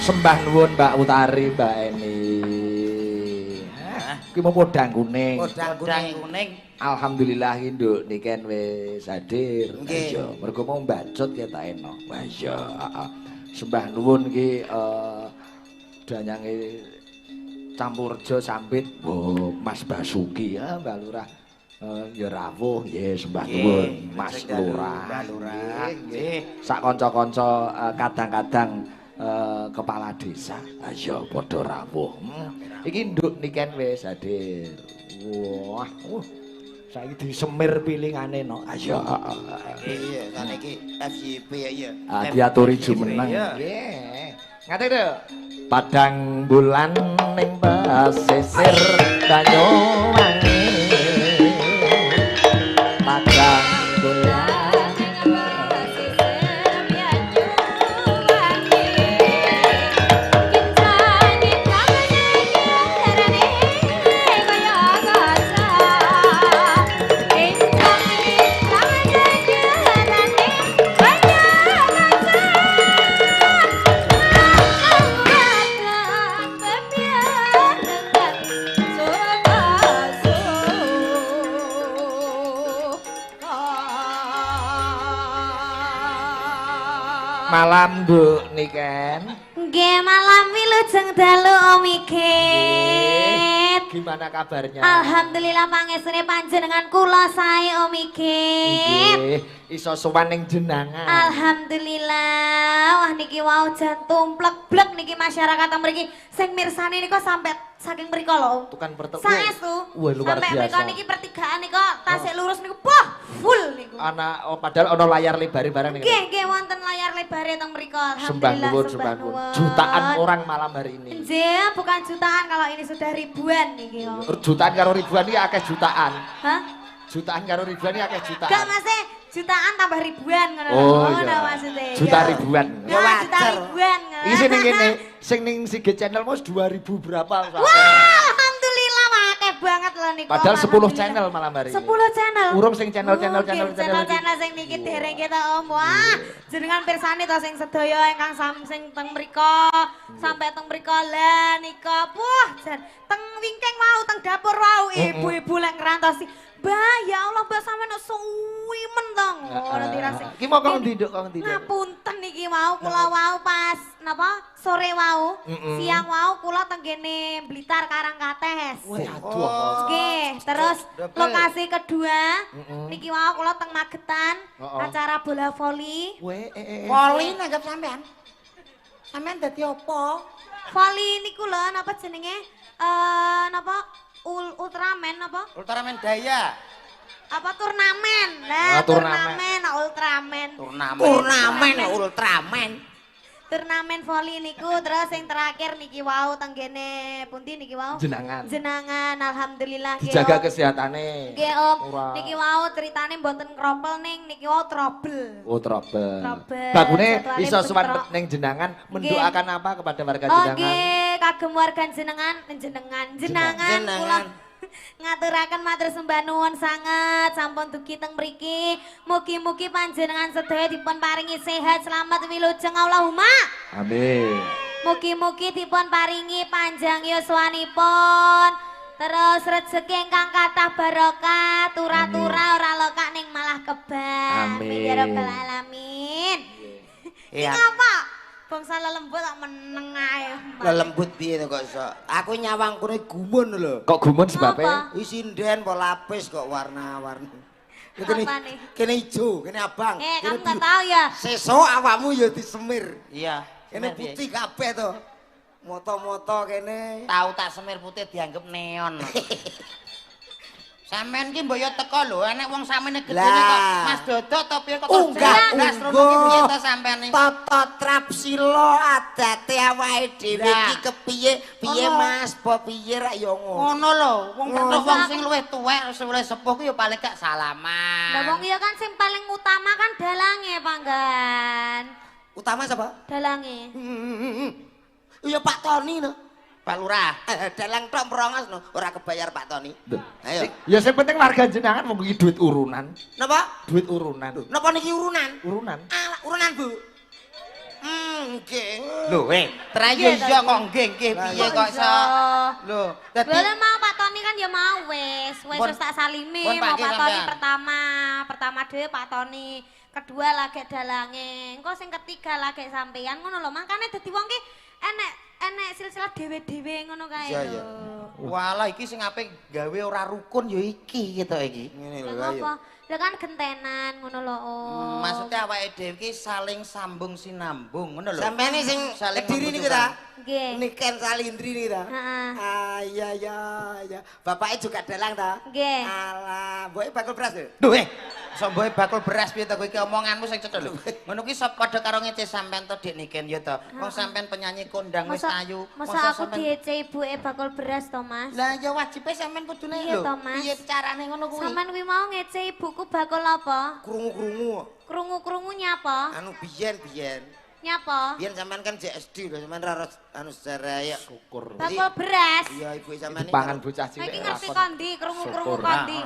Sembah nuwun Mbak Utari, Mbak Eni. Ki mau podang kuning. Podang kuning. Alhamdulillah Nduk niken wis hadir. Nggih. Iya, mergo mau mbacot ketak eno. Wah iya, heeh. Sembah nuwun ki danyange Campurjo Sambit. Oh, Mas Basuki ya, Mbak Lurah. Ya rawuh nggih sembah nuwun Mas Lurah. Mbak Lurah. Nggih. Sak kanca-kanca kadang-kadang kepala desa. Ah iya padha rawuh. Iki Nduk niken wis hadir. Wah, saiki disemir pilingane no. Ayo. Iya, kan iki FYP ya iya. Diaturi jumeneng. Nggih. Ngaten lho. Padang bulan ning pesisir Banyuwangi. Padang bulan malam Bu niken. Nggih malam wilujeng dalu Om Igit. Gimana kabarnya? Alhamdulillah pangestune panjenengan kula sae Om Igit. Nggih, iso sowan ning jenengan. Alhamdulillah. Wah niki wau jan tumplek-blek niki masyarakat mriki sing mirsani nika sampai saking mriko lho. Tukan pertemu. Saestu. Wah luar sampai biasa. mriko niki pertigaan nika tasik lurus niku full niku. Padahal ana layar lebar barang niku. Nggih, nggih wonten layar lebare teng mriko. Sembah nuwun, sembah nuwun. Jutaan orang malam hari ini. Nggih, bukan jutaan kalau ini sudah ribuan niki. Jutaan karo ribuan iki akeh jutaan. Hah? Jutaan karo ribuan iki akeh jutaan. Gak Mas, jutaan tambah ribuan ngono lho. Oh Ngono iya. maksudnya. Juta ribuan. Ya juta ribuan. Iki sing ning kene, sing ning Sige Channel mos 2000 berapa? Wah, alhamdulillah akeh banget loh niku. Padahal 10 channel malam hari ini. 10 channel. Urung sing channel-channel Oh, channel channel sing niki dereng kita Om. Wah, jenengan pirsani to sing sedaya ingkang sing teng mriko sampai teng mriko lah nika. Wah, jan teng wingking mau teng dapur wau ibu-ibu lek ngrantosi. Mbah, ya Allah Mbah sampean suwimen to ngono dirasik. Ki mau kok ndi Nduk, kok ndi Nduk? Ngapunten niki wau kula wau pas napa sore wau, siang wau kula teng kene Blitar Karangkates. Wah, aduh. Oke, terus lokasi kedua niki wau kula teng Magetan, acara bola voli. Voli nanggap sampean. Sampean dadi apa? Voli niku lho napa jenenge? Napa Ultraman apa? Ultraman Daya. Apa turnamen? Nah, turnamen Ultraman. Ultraman. Turnamen voli niku terus yang terakhir niki wau teng kene pundi niki wau? Jenangan. Jenangan alhamdulillah nggih, Dijaga Om. kesehatane. Nggih Om. Ora. Niki wau ceritane mboten krompel ning niki wau trouble. Oh, trouble. Trouble. Bagune Jadwale iso bentrok. sowan ning jenangan mendoakan apa kepada warga Oh jenangan? nggih, kagem warga jenengan kula ngaturaken matur sembah nuwun sanget sampun dugi teng mriki. Mugi-mugi panjenengan sedaya dipun paringi sehat selamat wilujeng Allahumma. Amin. Mugi-mugi dipun paringi panjang yuswanipun. Terus rezeki ingkang kathah barokah, tura-tura ora lokak ning malah kebak. Amin. Ya rabbal alamin. Iya. Apa? Bangsa lelembut tak meneng ae. Lelembut piye to kok iso? Aku nyawang kene gumun lho. Kok gumun sebabe? Apa? Iki sinden apa lapis kok warna-warni. Apa nih? Kene ijo, kene abang. Kamu nggak tahu ya? Sesuk awakmu ya disemir. Iya. Kene putih kabeh to. Moto-moto kene. Tahu tak semir putih dianggap neon. Sampean ki mbok yo teko lho, enek wong samene gedene kok Mas Dodok to piye kok Unggah, piye to sampean iki? Tata trapsila adate awake dhewe iki kepiye? Piye Mas? Apa piye rak ya ngono? Ngono lho, wong kethuk wong sing luwih tuwek, sing luwih sepuh ku yo paling gak salaman. Lah wong iya kan sing paling utama kan dalange, Panggan. Utama sapa? Dalange. Iya Pak Toni no. Pak Lurah. Dalang tok merongos no, ora kebayar Pak Toni. Ayo. Ya sing penting warga jenangan wong iki duit urunan. Napa? Duit urunan. Napa niki urunan? Urunan. Urunan Bu. nggih. Lho, terayu iya kok nggih piye kok iso. Lho, dadi Lha mau Pak Toni kan ya mau wis tak salimi pun mau pagi Pak Toni sampean. pertama dhewe Pak Toni, kedua lagi dalange, engko sing ketiga lagi sampean ngono lho. Makane dadi wong ki enek silsilah dhewe-dhewe ngono kae Iya, lho. iya. walah iki sing apik gawe ora rukun ya iki gitu iki. Ngene Lha lho ayo. ngopo? Lha kan gentenan ngono lho. Oh. Maksudnya awake dhewe iki saling sambung sinambung ngono lho. Sampeyan sing Saling Kediri niki ta? Nggih. Niken Salindri niki ta? Heeh. Ah iya iya iya. Bapaknya juga dalang ta? Nggih. Alah, mboke bakul beras lho. Duh, somboe bakul beras piye to kowe iki omonganmu sing cetha lho. Ngono kuwi sop padha karo ngece sampean to Dik Niken ya to. Wong sampean penyanyi kondang wis ayu. Masa aku diece ibuke bakul beras to, Mas? Lah ya wajibe sampean kudune Iya lho. to, Mas. Piye carane ngono kuwi? Sampeyan kuwi mau ngece ibuku bakul apa? Krungu-krungu. Krungu-krungu nyapa? Anu biyen. Nyapa? Biyen sampean kan JSD lho, sampean ra anu sejarah ya. Syukur. Bakul beras. Iya, ibu sampean iki. Pangan bocah cilik. Iki ngerti lakon. kondi, krungu-krungu Syukur. kondi.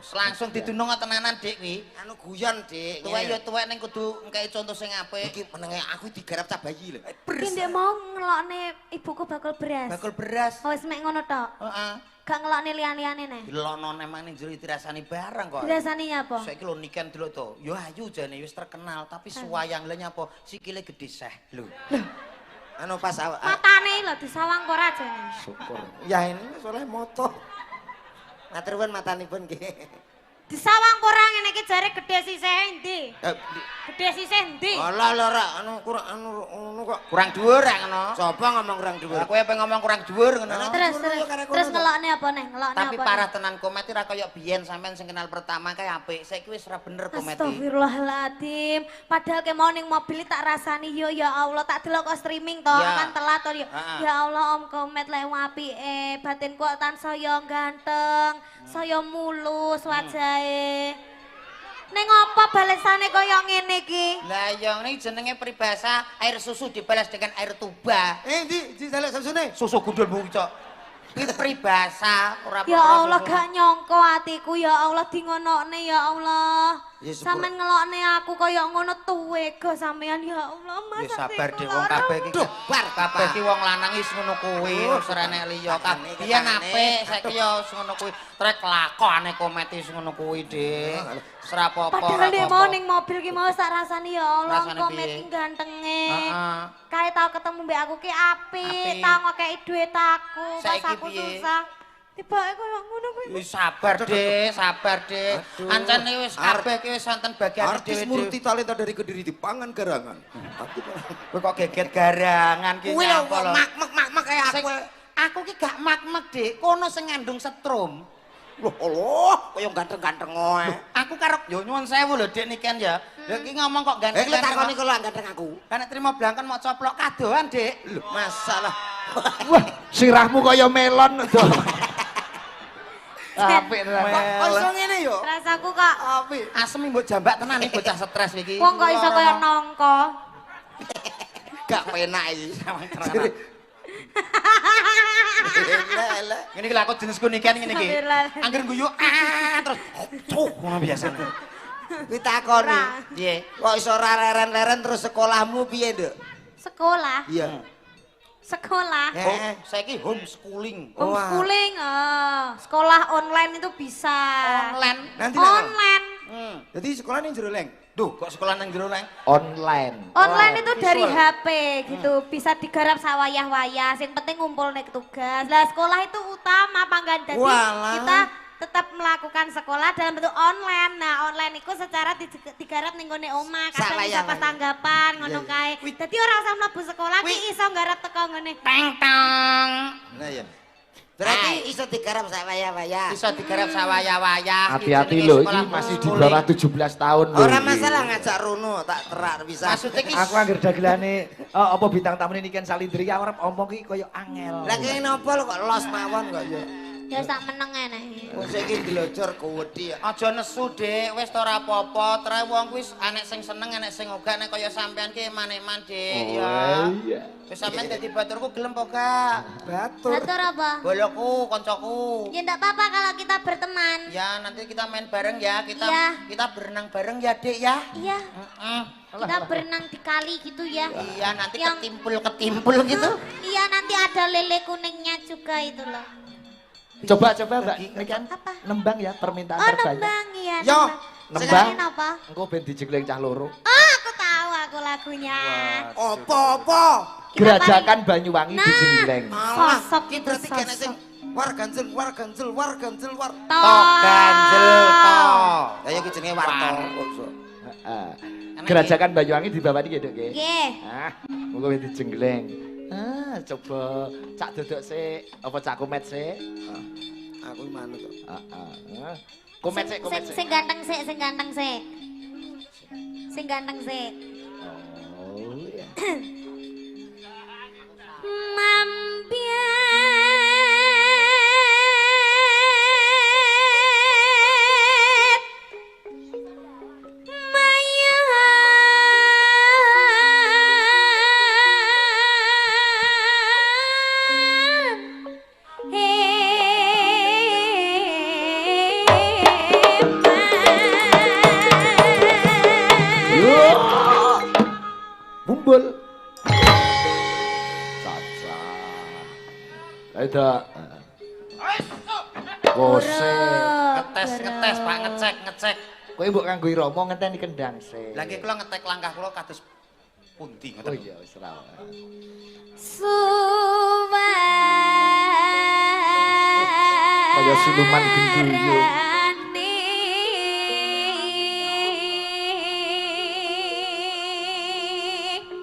Langsung didunung tenanan Dik kuwi. Anu guyon, Dik. Tuwek ya tuwek ning kudu ngkei contoh sing apik. Iki menenge aku digarap cah bayi lho. Iki ndek mau ngelokne ibuku bakul beras. Bakul beras. Oh, wis mek ngono tok. Heeh. Gak ngelokne liyan-liyane ne. Dilono emang ning jero dirasani barang kok. Dirasani nyapa? Saiki lho Niken delok to. Ya ayu jane wis terkenal, tapi suwayang lha nyapa sikile gedhe seh. Lho. Anu pas Matane lho disawang kok ora jane. Syukur. ya ini soalnya moto. Matur nuwun matanipun nggih. Disawang kok ora ngene iki jare gedhe sisih endi? Gedhe sisih endi? Alah lho ra anu kurang anu kok. Kurang dhuwur ra ngono. Sapa ngomong kurang dhuwur? Lah kowe pengen ngomong kurang dhuwur ngono. Terus ngelokne apa neh? Ngelokne apa? Tapi parah tenan komedi ra kaya biyen sampean sing kenal pertama kae apik. Saiki wis ora bener komedi. Astagfirullahaladzim. Padahal ke mau ning mobil tak rasani yo ya Allah tak delok kok streaming to Ya. kan telat to yo. Ha-ha. Ya Allah Om Komet lek apike, batinku kok tansah yo ganteng, saya mulus wajahe. Ning apa balesane kaya ngene iki? Lah ya ini jenenge peribahasa air susu dibalas dengan air tuba. Di dalek samsune. Susu gundul bu cok. Iki peribahasa ora Ya perkara Allah susu. gak nyangka atiku ya Allah dingonokne ya Allah. Ya, syukur. Sampeyan ngelokne aku kaya ngono tuwega sampeyan ya Allah Mas. Ya sabar atiku deh wong lara. kabeh iki. Duh, bar, kabeh Pak. iki wong lanang wis ngono kuwi, wis ora enek liya. Katane, Biyen katane. apik, saiki ya wis ngono kuwi. Trek lakone komet wis ngono kuwi, Dik. Wis ora apa-apa. Padahal dia mau ning mobil ki mau sak rasani ya Allah Rasane komet piye? ki gantenge. Heeh. Kae tau ketemu mbek aku ki apik, Apik. tau ngekeki dhuwit aku pas Saiki aku piye? susah. Tibake koyo ngono kuwi. Wis sabar, Dik, sabar, Dik. Ancane wis kabeh ki wis wonten bagian Artis dhewe-dhewe. multi talenta dari Kediri di Pangan Garangan. Kowe kok geget garangan ki Kuwi lho nyapa lho. mak kaya Sing- aku. Aku ki gak mak-mek, Dik. Kono sing ngandung setrum. Loh, Allah, kaya ganteng-ganteng oe. Aku karo yo nyuwun sewu lho Dik Niken ya. Lah iki ngomong kok Eh, ganteng. lu takoni kok lho ganteng aku. Kan nek trimo blangkon mau coplok kadoan, Dik. Loh, masalah. Wah, sirahmu kaya melon. Apik tenan. Kok iso ngene yo? Rasaku kok Apik. Asem mbok jambak tenan iki bocah stres iki. wong kok iso kaya nongko. Gak penak iki. Lah. Ngene iki lho aku jenisku Niken ngene iki. Alhamdulillah. Angger guyu terus ngono biasane. Kuwi takoni. Ora. Piye? Kok iso ora leren-leren terus sekolahmu piye, Nduk? Sekolah. Iya. Sekolah. Eh. Saiki homeschooling. Homeschooling, sekolah online itu bisa. Online. Nanti nang. Online. Jadi sekolah ning jero leng. Duh, kok sekolah nang jero nang? Online. Online itu dari visual. HP gitu, bisa digarap sawayah-wayah. Yang penting ngumpul nek tugas. Lah sekolah itu utama panggan jadi Walah. kita tetap melakukan sekolah dalam bentuk online. Nah, online itu secara digarap ning gone omah, kadang Sawayah-wayah. bisa pas tanggapan ngono kae. Dadi ora usah mlebu sekolah ki iso nggarap teko ngene. Teng-teng. Nah ya. Berarti iso digarap sawaya-waya. Bisa digarap sawayah-wayah. Hati-hati lho, ini masih di bawah 17 tahun lho. Ora iki. masalah ngajak Runo tak terak bisa. Maksudnya ki Aku anggere dagelane apa bintang tamu Niken Salindri ya arep omong ki kaya angel. Lah kene napa lho kok los mawon kok ya. Ya sak meneng enek. Wong iki dilojor kuwedi ya. Aja nesu, Dik. Wis ta ora apa-apa. Tre wong kuwi anek sing seneng, anek sing ora nek kaya sampean ki manik-man, Dik. Ya. Iya. Wis sampean dadi baturku gelem po gak? Batur. Batur apa? Boloku, koncoku. Ya ndak apa-apa kalau kita berteman. Ya, nanti kita main bareng ya. Iya. Kita berenang bareng ya, Dik ya. Iya. Heeh. Kita berenang di kali gitu ya. Iya, nanti Yang- ketimpul gitu. Iya nanti ada lele kuningnya juga itu loh. Coba Mbak, ini kan Apa? nembang ya permintaan Oh terbanyak. nembang ya. Yo, Nembang. Sekarang apa? Engko ben dijegleng cah loro. Oh aku tahu aku lagunya. Apa-apa. Gerajakan Banyuwangi Nah. dijegleng. Alah, Sosok iki itu berarti kene sosok. sing war ganjel war ganjel war ganjel war. Tok ganjel tok. Ayo iki jenenge warta. Heeh. Gerajakan Banyuwangi di bawah iki, Dok, nggih. Nggih. Ah, monggo wis dijengleng. Ah, coba cak dodok sik, apa cak komet sik? Aku manut kok. Heeh. Komet sik, komet sik. Sing ganteng sik, sing ganteng sik. Sing ganteng sik. Oh, iya. Mampir mayang Bumbul. Caca. Aida. Kose. Ngetes, Pak, ngecek. Kowe mbok kanggo irama ngenteni kendang sik. Lagi kula ngetek langkah kula kados pundi Oh ngoten. iya wis ra. Kaya siluman gendruwo.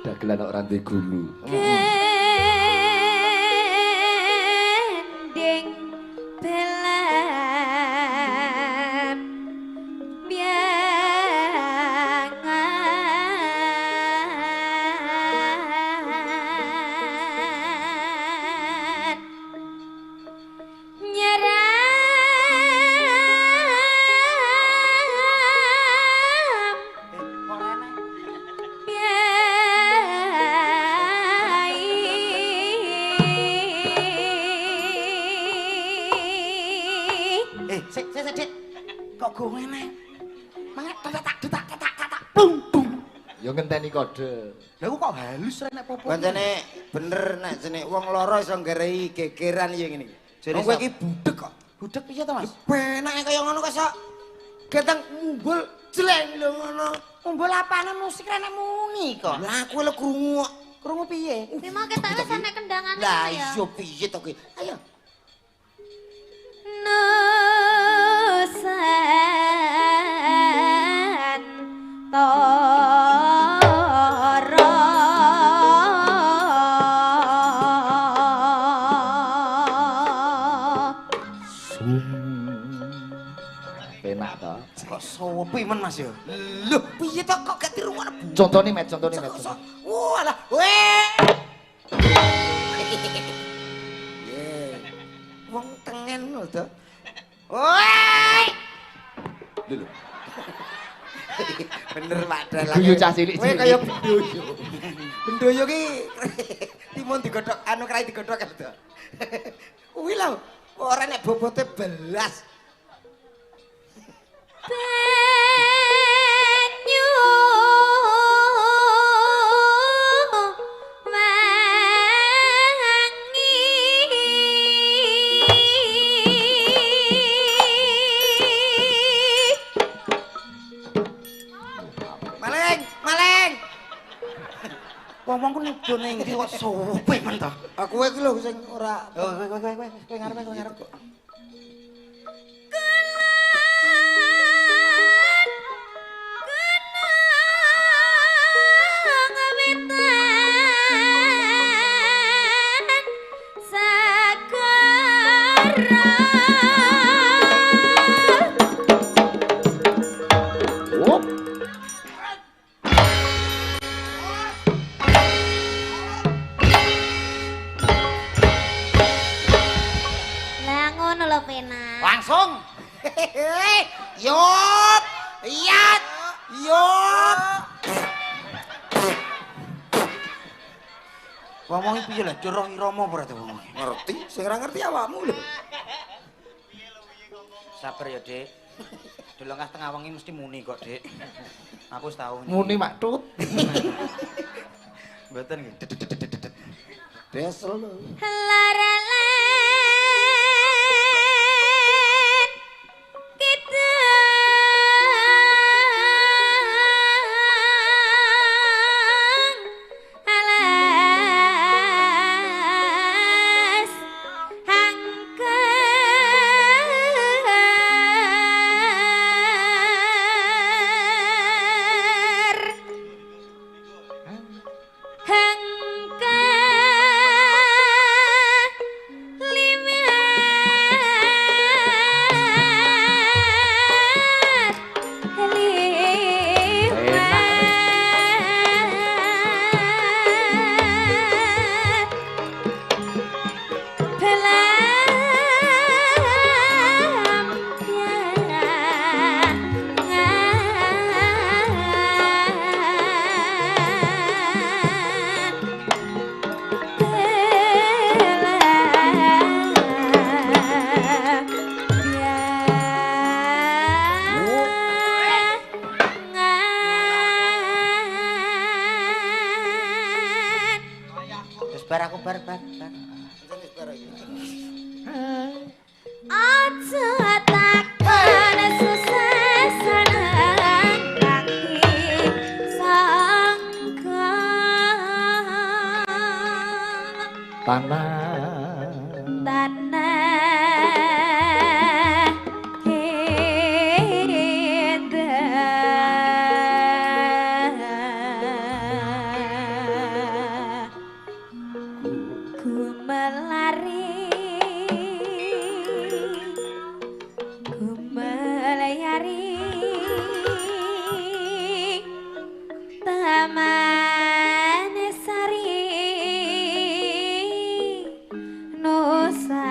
Dagelan kok ora duwe gulu. Gending belan biangan nyeram Sik, Dik. Kok go ngene? Mangat tak. Bung bung. Ya ngenteni kode. Lha kok halus rek nek popo. Pancene bener nek jenenge wong loro iso nggerei gegeran ya ngene iki. Jadi Wong kowe sop- iki budhek kok. Budek piye to, Mas? Penake kaya ngono kok sok geteng mumbul jeleng lho ngono. Umbul apane musik rek nek muni kok. Lah aku lho krungu. Krungu piye? Ini mau kita wis sampe kendangan Lah ya. iya piye to ki? Ayo. Nusantara Penak to. Kok sopi men Mas ya? Lho piye to kok gak dirungokno Bu? Contone met, contone met. Walah, weh. Ye. Wong tengen lho to. Woi. Lho. Bener Pak Dalang. Guyu cah cilik. Kowe kaya bendoyo. Bendoyo ki timun digodhog anu krai digodhog kan to. Kuwi lho, ora nek bobote belas. banyu wangi Maling. Wong-wong ku nido ning ndi kok sopi men to? Aku kowe iki lho sing ora Oh, kowe ngarep kok. Lah Yo. Ngomong piye lah, Roh Irama apa ora to ngomong? Ngerti, sing ora ngerti awakmu lho. Sabar ya, Dik. Delongkah tengah wengi mesti muni kok, Dik. Aku wis tau. Muni Mak Tut. Mboten nggih. Desel lho. Laralan kita alas Bar aku bar. Aja takkan susah senang kaki sangka Tanah indah ku melayari taman sari Nusantara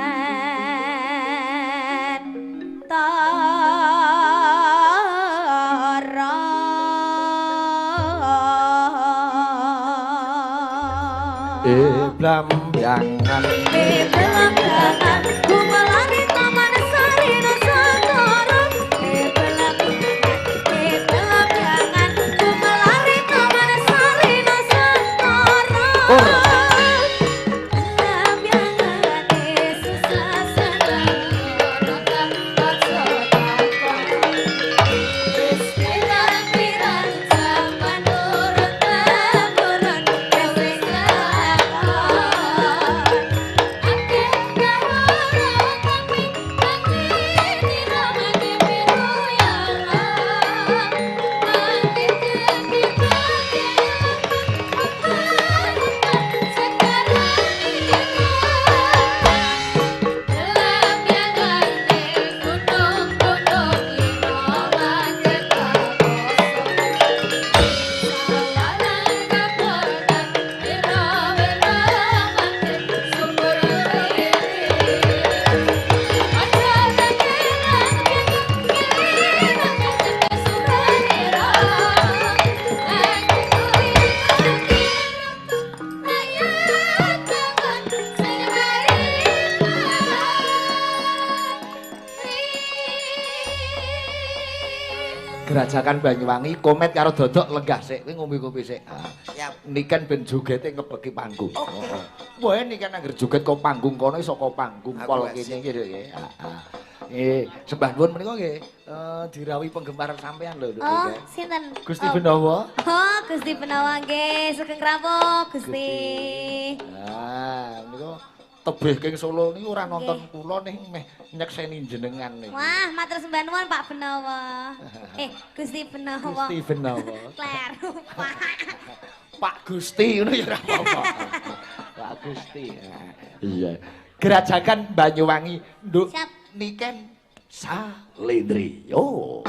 blamyangan blamyangan ku melari taman sari Nusantara blamyangan ku melari taman sari Nusantara blamyangan susah senang tempat sotong pirang-pirang zaman turun-temurun Gerajakan Banyuwangi komet karo dodok lenggah sik kowe ngombe kopi sik. Siap. Niken ben jogete ngebeki panggung. Wae niken angger joget kok panggung kono iso kok panggung pol kene iki lho nggih. Sembah nuwun menika nggih dirawi penggemar sampean lho. Oh, sinten? Gusti Benawa. Oh, Gusti Benawa nggih, sugeng rawuh Gusti. Menika tebih king Solo niku ora nonton kula ning meh nyekseni jenengan niku. Wah, matur sembah nuwun Pak Benawa. Gusti Benawa. Gusti Benawa. Kleru, Pak. Pak Gusti ngono ya ora apa-apa. Pak Gusti. Iya. Gerajakan Banyuwangi nduk niken Salendriyo.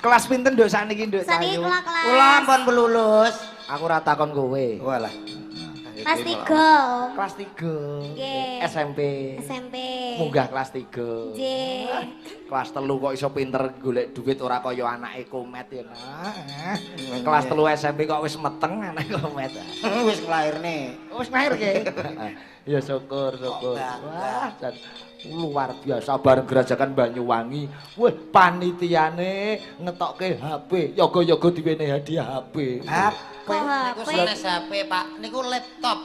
Kelas pinten nduk saniki nduk Saniki Cayu? kula kelas. Kula ampun pelulus. Aku ora takon kowe. Walah. Kelas 3, Om. Kelas 3. Nggih. SMP. SMP. Munggah kelas 3. Nggih. Kelas 3 kok iso pinter golek duit ora kaya anake Komet ya. Nah. Kelas 3 SMP kok wis meteng anake Komet. Wis nglairne. Wis lahir ke? Ya syukur. Wah, luar biasa bareng gerajakan Banyuwangi. Wih, panitiane ngetokke HP. Yoga-yoga diwene hadiah HP. HP. Niku HP? senes HP, Pak. Niku laptop.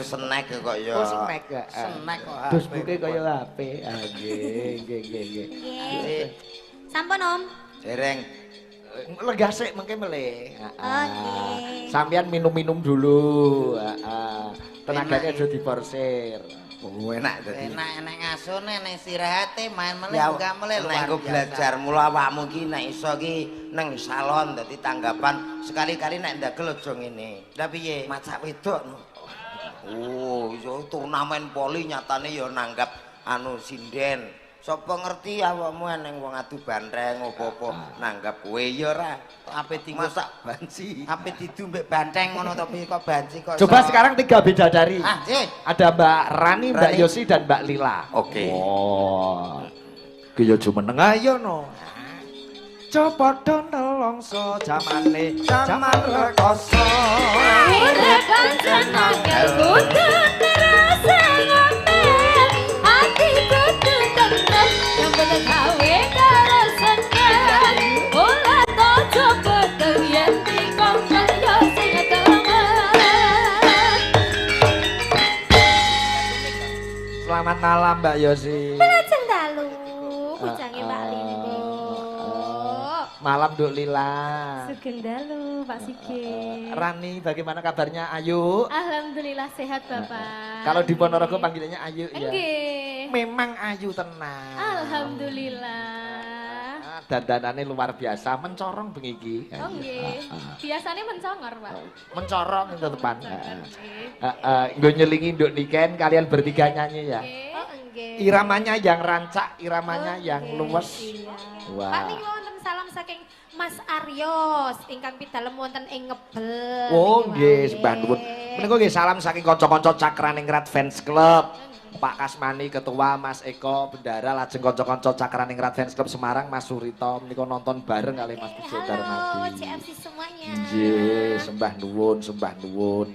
Snack kok ya. Oh, snack ya. Snack kok. HP. Facebooke kaya HP. Ah, nggih. Nggih. Sampun, Om. Dereng. Lenggah sik mengke melih. Oke. Sampeyan minum-minum dulu. Heeh. Tenagane aja diporsir. Oh, enak dadi. Enak ngasune nek istirahate main meneh Ya, buka meleh nek aku belajar mula awakmu ki nek iso ki nang salon dadi tanggapan sekali-kali nek ndagel aja ngene. Lah piye? Macak wedok no. Oh, iso turnamen poli nyatane ya nanggap anu sinden. Sapa ngerti awakmu eneng wong adu bantreng apa-apa nanggap kowe ya ora. Ape tinggal sak banci. Ape didu mbek banteng ngono to piye kok banci kok. Coba sekarang 3 bidadari. Ah, Ada Mbak Rani, Mbak Yosi dan Mbak Lila. Oke. Oh. Ki yo jumeneng ayo no. Coba do nelongso jamane jaman rekoso. Urip pancen angel kudu terasa ngomel. Ati kudu tenan yang bener gawe karo seneng. Ora to coba yen dikongkon yo sing temen. Selamat malam Mbak Yosi. Lajeng dalu, bujange Mbak Lindo. Malam Duk Lila. Sugeng dalu Pak Sigit. Rani, bagaimana kabarnya Ayu? Alhamdulillah sehat Bapak. Kalau di Ponorogo panggilannya Ayu ya. Nggih. Memang Ayu tenang. Alhamdulillah. Dandanane luar biasa, mencorong bengi iki. Oh nggih. Biasanya mencongor, Pak. Mencorong itu depan. Nggih. Nggo nyelingi Nduk Niken kalian bertiga nyanyi ya. Oh nggih. Iramanya yang rancak, iramanya yang luwes. Iya. Wah. Pak niki wonten salam saking Mas Aryos ingkang pidalem wonten ing Ngebel. Oh niki nggih, wae. sembah nuwun. Menika nggih salam saking kanca-kanca Cakraningrat Fans Club. Pak Kasmani Ketua, Mas Eko Bendara, lajeng kanca-kanca Cakraningrat Fans Club Semarang, Mas Surito menika nonton bareng kali Mas Pujo Halo Darmadi. CFC semuanya. Nggih, sembah nuwun, sembah nuwun.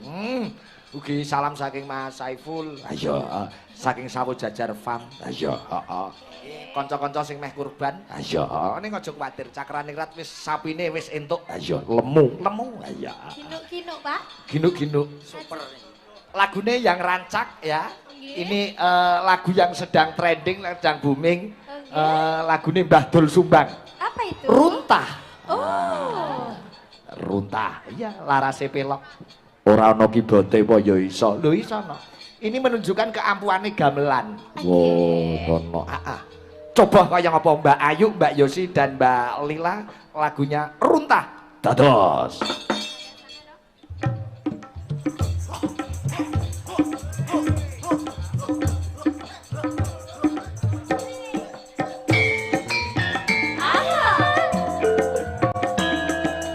Ugi salam saking Mas Saiful. Ayo, saking Sawo Jajar Farm. Ayo, heeh. Kanca-kanca sing meh kurban. Ayo, ning aja kuwatir, Cakraningrat wis sapine wis entuk. Ayo, lemu. Ayo. Kinuk-kinuk, Pak. Ginuk-ginuk. Super. Lagune yang rancak ya. Nggih. Ini lagu yang sedang trending, sedang booming. Lagune Mbah Dul Sumbang. Apa itu? Runtah. Oh. Runtah. Iya, larase pelok. Ora ana kibote apa ya iso. Lho iso no. Ini menunjukkan keampuane gamelan. Wow, ono. Coba kaya ngapa Mbak Ayu, Mbak Yosi dan Mbak Lila lagunya Runtah. Dados.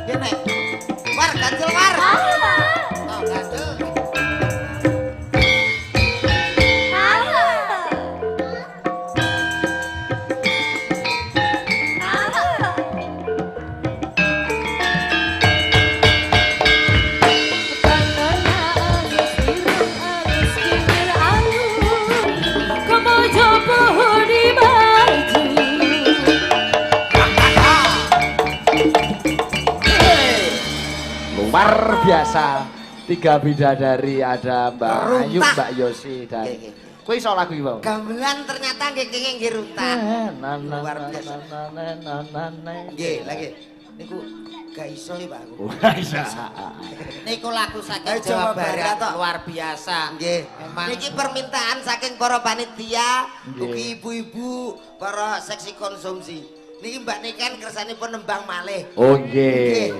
Gini. War, ganjel war. Oh, ganjel. Luar biasa. Tiga bidadari, ada Mbak Ayu, Runtah. Mbak Yosi dan Nggih, nggih. kowe iso lagu iki, Bang? Gamelan ternyata nggih kenging nggih runtah. Luar biasa. Nggih, lagi. Niku gak iso ya, Pak. aku. Bisa. Niku lagu saking Ayo, Jawa Jawa Barat, Barat toh. luar biasa. Nggih. Memang. Niki permintaan saking para panitia, Nggih. ugi ibu-ibu, para seksi konsumsi. Niki Mbak Niken kersanipun nembang malih. Oh nggih.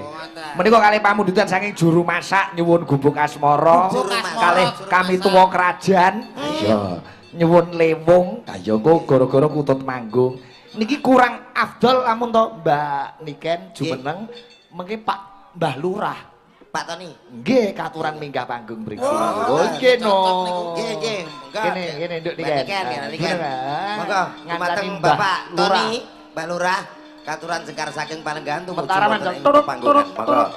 Menika kalih pamundutan saking juru masak nyuwun gubuk asmara. Gubuk asmara, Kalih juru kami masak. tuwa kerajaan. Iya. Nyuwun lewung. Ayo engko gara-gara kutut manggung. Niki kurang afdol lamun to Mbak Niken jumeneng mengki Pak Mbah Lurah. Pak Tony. Nggih katuran minggah panggung mriki. Oh, nggih no. cocok niku. Nggih, nggih. Monggo. Kene Nduk Mbak Niken. Niken, Mbak Niken. Bener. Monggo, Ngantani dumateng Mbah Bapak Lurah. Tony, Mbak Lurah, katuran sekar saking Panenggahan tumuju Petaraman wonten ing turut panggonan. Monggo.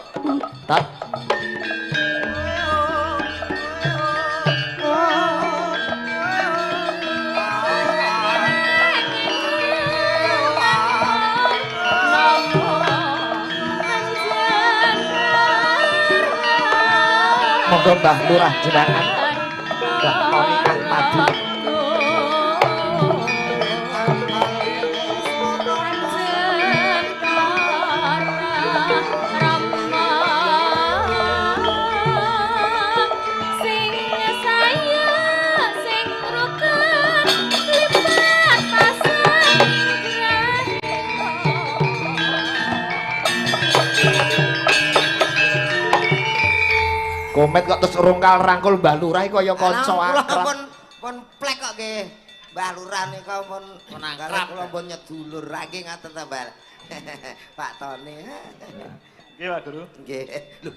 Tat. Monggo Mbah Lurah jenengan. Mbah Tony Ahmadi. Komet kok terus rungkal rangkul Mbah Lurah iki kaya kanca Kula akrab. pun plek kok nggih. Mbah Lurah nika pun akrab. kula pun nyedulur ra nggih ngaten ta, Mbak. Pak Tony. Nggih, Pak Guru. Nggih. Lho.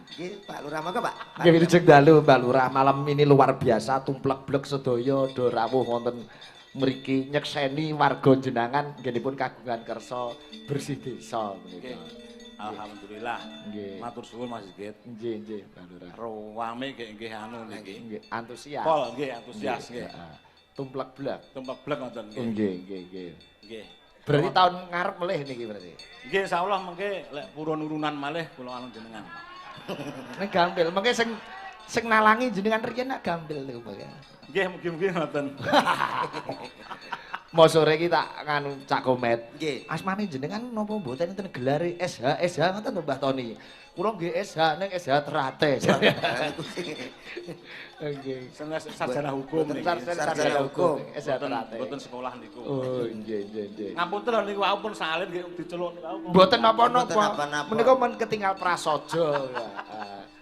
Nggih, Pak Lurah monggo, Pak. Nggih wilujeng dalu Mbak Lurah malam ini luar biasa tumplek-blek sedaya do rawuh wonten mriki nyekseni warga jenengan nggenipun kagungan kersa bersih desa menika. Alhamdulillah. Nggih. Matur suwun Mas Sigit. Nggih, Mbak Lurah. Ruwame nggih anu niki. Nggih, antusias. Pol nggih antusias nggih. Tumplek-blek. Tumplek-blek ngoten nggih. Nggih. Nggih. Berarti tahun ngarep melih niki berarti. Nggih insyaallah mengke lek purun urunan malih kula anu jenengan. Nek gampil, mengke sing nalangi jenengan riyen nak gampil niku Pak. Nggih mugi-mugi ngoten. Mau sore iki tak nganu Cak Komet. Nggih. Asmane jenengan napa mboten enten gelare SH ngoten Mbah Toni. Kula nggih SH ning SH Terate. Nggih. Sarjana hukum niki. Sarjana hukum SH Terate. Mboten sekolah niku. Oh, nggih. Ngapunten lho niku aku pun salin nggih diceluk niku. Mboten napa-napa. napa-napa. Menika men ketinggal prasaja.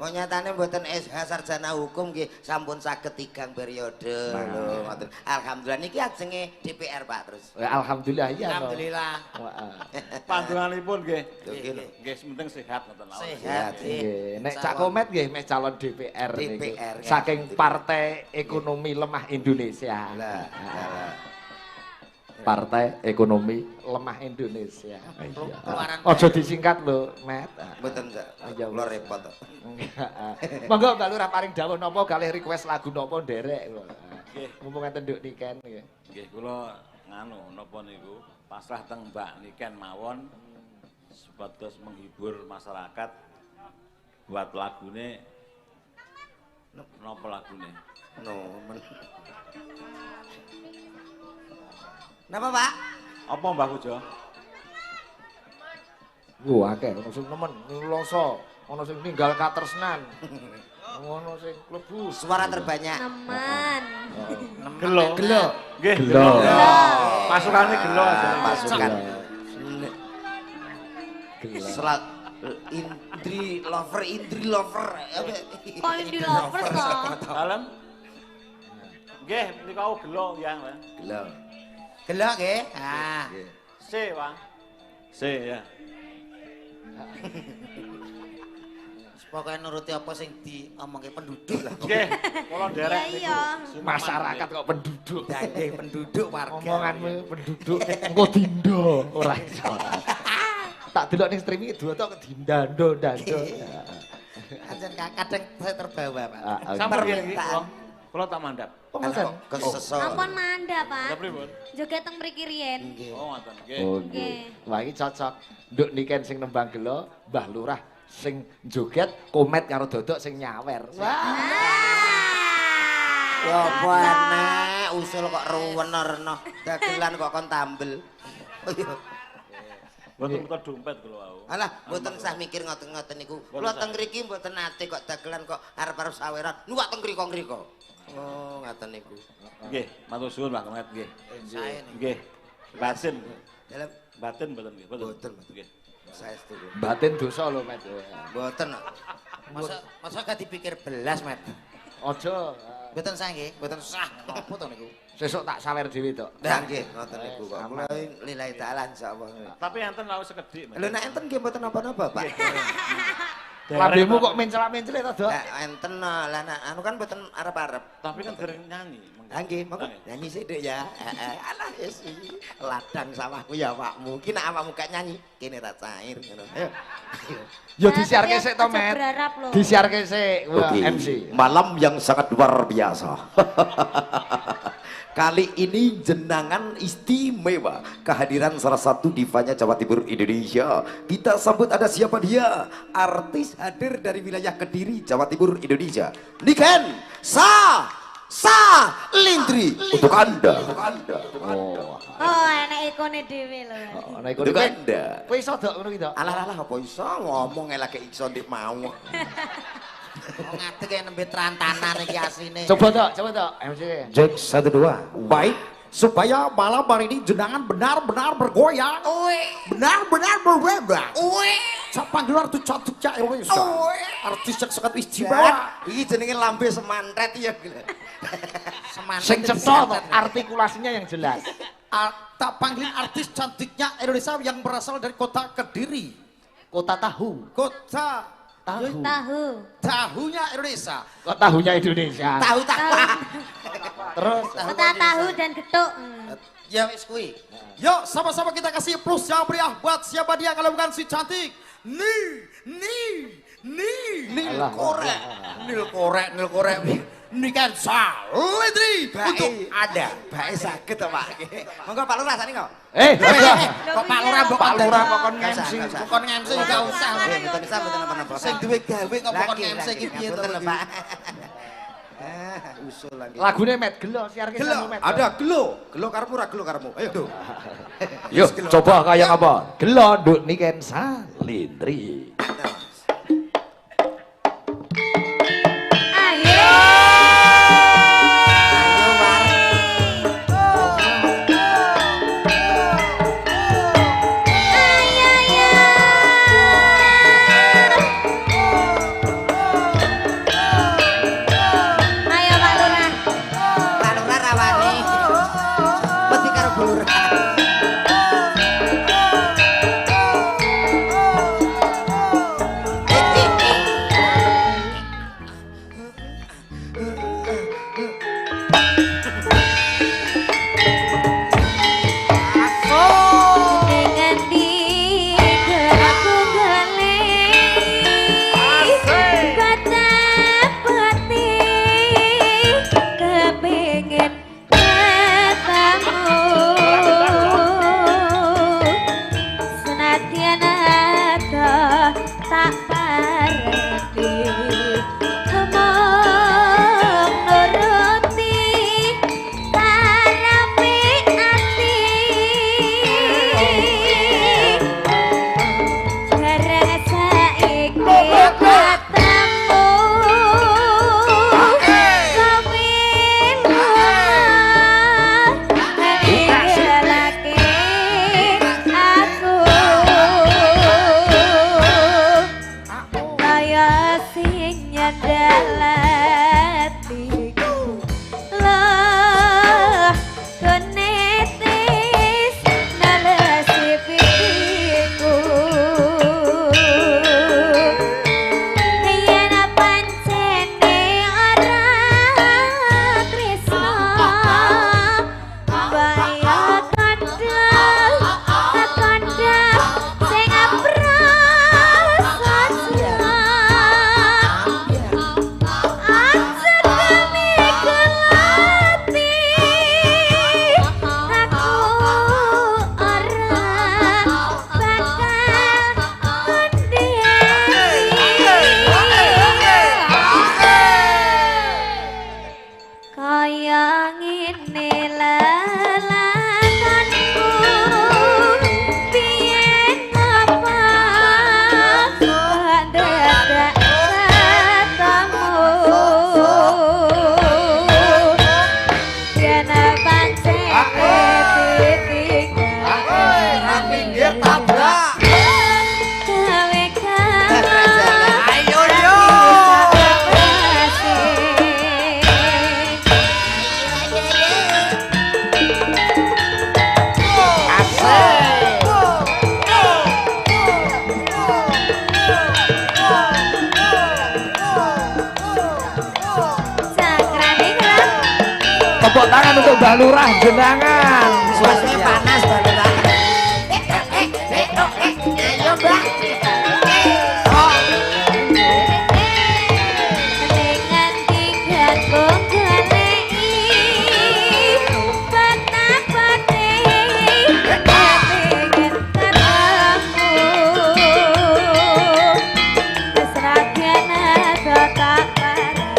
Oh nyatane mboten SH sarjana hukum nggih sampun saged 3 periode lho ngoten. Alhamdulillah niki ajenge DPR Pak terus. Alhamdulillah iya. Alhamdulillah. Panjenenganipun nggih. Nggih. Penting sehat ngoten mawon. Sehat. Nggih, nek Cak Komet nggih meh calon DPR niku. DPR, ya. Saking Partai Ekonomi Lemah Indonesia. Lah. Partai Ekonomi Lemah Indonesia. Keluaran Aja disingkat lho, Met. mboten Ya kula repot. Monggo Mbak Lurah paring dawuh napa kalih request lagu napa nderek lho. Nggih. Mumpung enten nduk niken nggih. Nggih kula nganu napa niku pasrah teng Mbak Niken mawon sebatas menghibur masyarakat buat lagune napa lagune Napa Pak? apa Mbah Kujo Wah, akeh ono sing nemen ngeloso, ono sing ninggal katresnan. Ono sing klebu. Suara terbanyak. Nemen. gelo Gelo. nggih Gelo. pasukane gelo aja Pasukan Gelo. selat Indri lover apa? Kok Indri lovers kok? dalem nggih niku gelo ya Mbak Gelo. Gelo nggih. Ah. C Bang C ya Pokoknya nuruti apa sing diomongke penduduk lah. nggih kula nderek niku Iya. Masyarakat kok penduduk. Daging penduduk warga. Omonganmu penduduk engko dindo ora iso. Tak delok ning streaming dua tok dindando dando. Anjen kadang saya terbawa, Pak. sampun nggih iki Permintaan. kula tak mandap Oh, ngoten. Kesesor. Ampun manda, Pak. pripun Joget teng mriki riyen. oh ngoten nggih Oh nggih. Wah iki cocok. Nduk niken sing nembang gelo, Mbah Lurah sing joget, Komet karo Dodok sing nyawer. Wah. Ya bana, usul kok ruwen-reno. Dagelan kok kon tambel. mboten buka dompet kula wau Alah, mboten usah mikir ngoten-ngoten niku. Kula teng mriki mboten nate kok dagelan kok arep-arep saweran. Nuwak teng ngriko-ngriko. Oh, ngaten niku. nggih matur suwun Mbah Komet nggih Sae niku. nggih batin Dalam batin mboten nggih Mboten, nggih saestu. Batin dosa lho, Met. Mboten. Masa gak dipikir belas, Mat. Aja. Mboten sah nggih, mboten sah. Apa to niku? Sesuk tak sawer dhewe tok. Lah nggih, ngoten niku kok. Kula lillahi taala insyaallah. tapi enten lawas sekedhik Mas. Lho nek enten nggih mboten napa-napa, Pak. Lambemu kok mencela-mencele to, Dok? Lah enten lah nek anu kan mboten arep-arep. tapi kan dereng nyanyi Lah nggih, monggo nyanyi sithik ya. Alah yes. Ladang sawahku ya awakmu. Ki nek awakmu gak nyanyi, kene ra cair ngono. Ayo. Ya disiarke sik to, Aja Met. berharap lho. Disiarke sik Oke, MC. malam yang sangat luar biasa. Kali ini jenangan istimewa kehadiran salah satu divanya Jawa Timur Indonesia. Kita sambut ada siapa dia? Artis hadir dari wilayah Kediri, Jawa Timur Indonesia. Niken Lindri untuk Anda. Oh, Oh, enek ikone dhewe lho. Ana iku untuk Anda. kowe iso Dok ngono ki, Dok? Alah apa iso ngomong elake iso ndik mau. Wong ngadeg kaya nembe trantanan iki asline. Coba Dok, MC. Jack 1 2. Baik, supaya malam hari ini jenangan benar-benar bergoyang. Benar-benar bergoyang. Siapa gelar tuh cantiknya Indonesia. Artis yang sangat istimewa. Iki jenenge lambe semantret ya. Semantret. Sing cetha to, artikulasinya yang jelas. Tak panggilin artis cantiknya Indonesia yang berasal dari kota Kediri. Kota tahu. Kota Tahu. tahunya Indonesia. Kok tahunya Indonesia. Tahu tak apa. Terus Kota tahu dan getuk. Ya wis kuwi. Yuk sama-sama kita kasih plus yang meriah buat siapa dia kalau bukan si cantik. Nil korek. Ini kan Lindri untuk Ada. Bae saged to, Pak. Monggo Pak Lurah sani kok. Kok Pak Lurah Pak Lurah kok kon Nggak usah, MC. nggak usah. Bukan MC enggak usah. Mboten usah mboten apa-apa. Sing duwe gawe kok bukan MC iki piye to lho, iki? Pak. Usul lagi. Lagune met gelo siarke Gelo, ada gelo. Gelo karmu ra gelo karmu. Ayo, do. Yuk, coba kayak apa? Gelo nduk niken salindri. Tepuk tangan untuk Mbak Lurah Jenangan. Suasananya panas Mbak Lurah. Ayo Mbak. Dengan tiga golei betapa-bete pengen ketemu keseragian ada tak parah.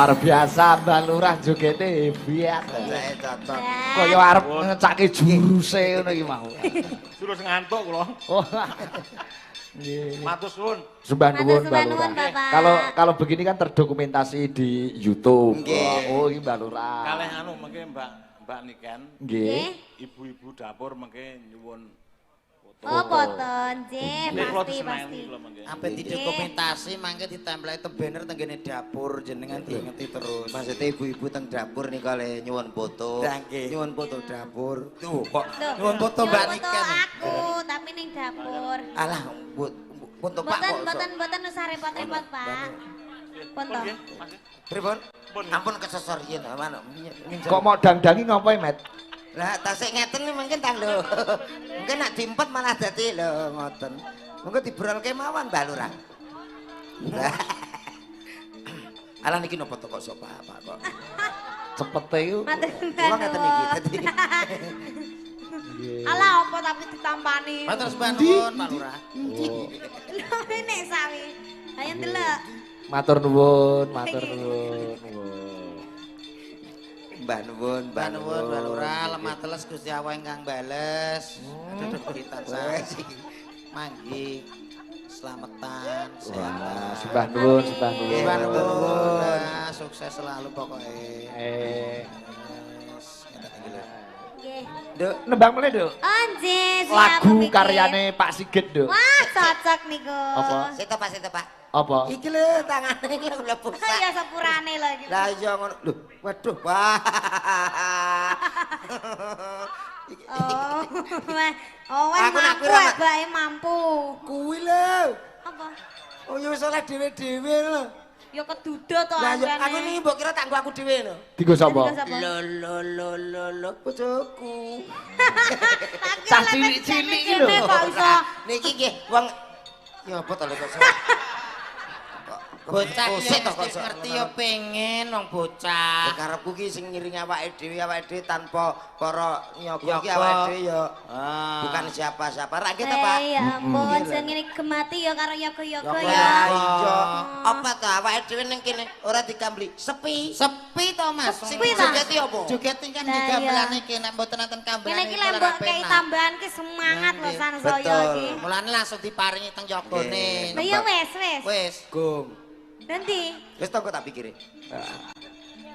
Luar biasa Mbak Lurah jogete hebat. Saya cocok. Kaya arep ngecake juruse ngono iki mau. Terus ngantuk kula. Oh. Nggih. Matur suwun. Sembah nuwun Matur Mbak nuwun, Lurah. Bapak. Kalau begini kan terdokumentasi di YouTube. Nggih. Oh, iki Mbak Lurah. Kalih anu mengke Mbak Niken, Nggih. ibu-ibu dapur mengke nyuwun foto. Oh, boten, nggih, Nggih, kula pasti diseneni pasti. kula mengke. Sampai didokumentasi mangke ditempel itu banner tenggene dapur jenengan diingeti terus. Maksudnya ibu-ibu teng dapur nih kalau nyuwun foto. Nggih. Nyuwun foto dapur. Tuh kok Loh, nyuwun foto Mbak nyuwun Niken. foto aku, tapi ning dapur. Alah, foto Pak kok. Boten usah repot-repot, Pak. Foto. Nggih, Mas. Pripun? Pun. Ampun kesesor yen aman. Kok mau dang-dangi ngopo, Met? Lah tasik ngeten nih mungkin tang lho. Mungkin nak diempet malah dadi lho ngoten. Mungkin dibrolke mawon Mbak Lurah. Alah niki nopo kok sapa Pak kok. Cepete iku. Matur Kula ngeten iki dadi. Alah apa tapi ditampani. Matur sembah nuwun Pak Lurah. Lho ini sawi. Ayo ndelok. Matur nuwun, matur nuwun. Mbak nuwun, Mbak nuwun Mbak Lurah lemah teles Gusti Allah ingkang bales. Aduh kita manggi slametan Wah, sehat. sembah nuwun, sembah nuwun. Sembah nuwun. Nah, sukses selalu pokoknya. Nggih. Nduk, nembang meneh, Nduk. Oh, nggih, siap. Lagu Pikir. karyane Pak Sigit, Nduk. Wah, cocok niku. Apa? Sito Pak. Apa? Iki lho tangane iki lho mlebu sak. Ya sepurane lho iki. Lah iya ngono. Lho, waduh. Wah. Oh, weh. Oh, weh Aku nak mampu, kira, Mak. bae mampu. Kuwi lho. Apa? Oh ya wis oleh dhewe-dhewe lho. Ya kedudut to Lah ya angkene. aku niki mbok kira tanggo aku dhewe lho. Dienggo sapa? Lho bojoku. Cah cilik-cilik iki lho. Kok iso Niki nggih wong ya apa to lho kok. Bocah Kusik iki kok mesti ngerti ya pengen wong bocah. Karepku ki sing ngiring awake dhewe tanpa para nyaga iki Nyaga. awake dhewe ya Ah. bukan siapa-siapa. Ra kita, Pak. Ya ampun, sing ngene gemati ya karo yoga-yoga Yoga. ya. Iya. Apa to awake dhewe ning kene ora dikambli sepi. Sepi to Mas. Sepi ta? Joget iki apa? Joget kan Lah, digamelane iya. iki nek mboten nonton kambane. Kene iki lek mbok kei tambahan ki semangat lho sansaya Betul. iki. Mulane langsung diparingi teng jogone. Lah ya wis. Wis. Gong. Nanti. Wis toko tak pikire.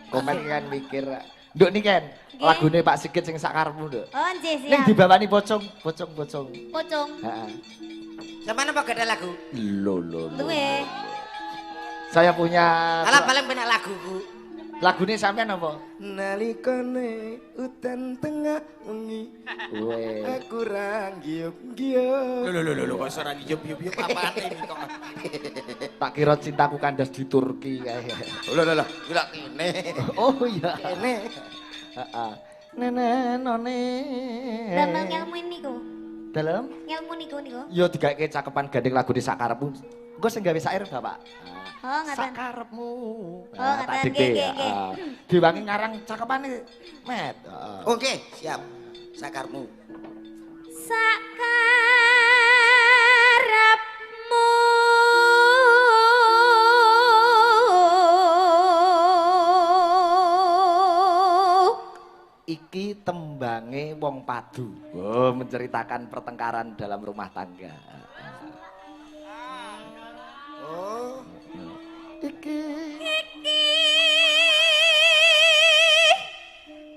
Komen kan mikir. Nduk niki kan Nggih. lagune Pak Sigit sing sakarepmu, Nduk. Oh, nggih Ning siap. dibawani pocong. Pocong. Heeh. Sampeyan apa gada lagu? Lho. Duwe. Saya punya Alah paling penak laguku. lagune sampean apa? Nalikane udan tengah wengi Weh. aku ra ngiyup-ngiyup. Lho kok ora ngiyup-ngiyup apane iki kok. Tak kira cintaku kandas di Turki kae. Lho gila kene. Oh iya. Kene. Heeh. Nene. Damel ngelmu niku. Dalam Ngelmu niku. yo digawe cakepan gandeng lagune sakarepmu. Engko sing gawe syair Bapak. Oh, ngaten. Sakarepmu. Oh, ngaten, nggih. Diwangi ngarang cakepane, Met. Heeh. Oke, siap. Sakarmu. Sakarepmu Iki tembange wong padu. Oh, menceritakan pertengkaran dalam rumah tangga. Oh, Iki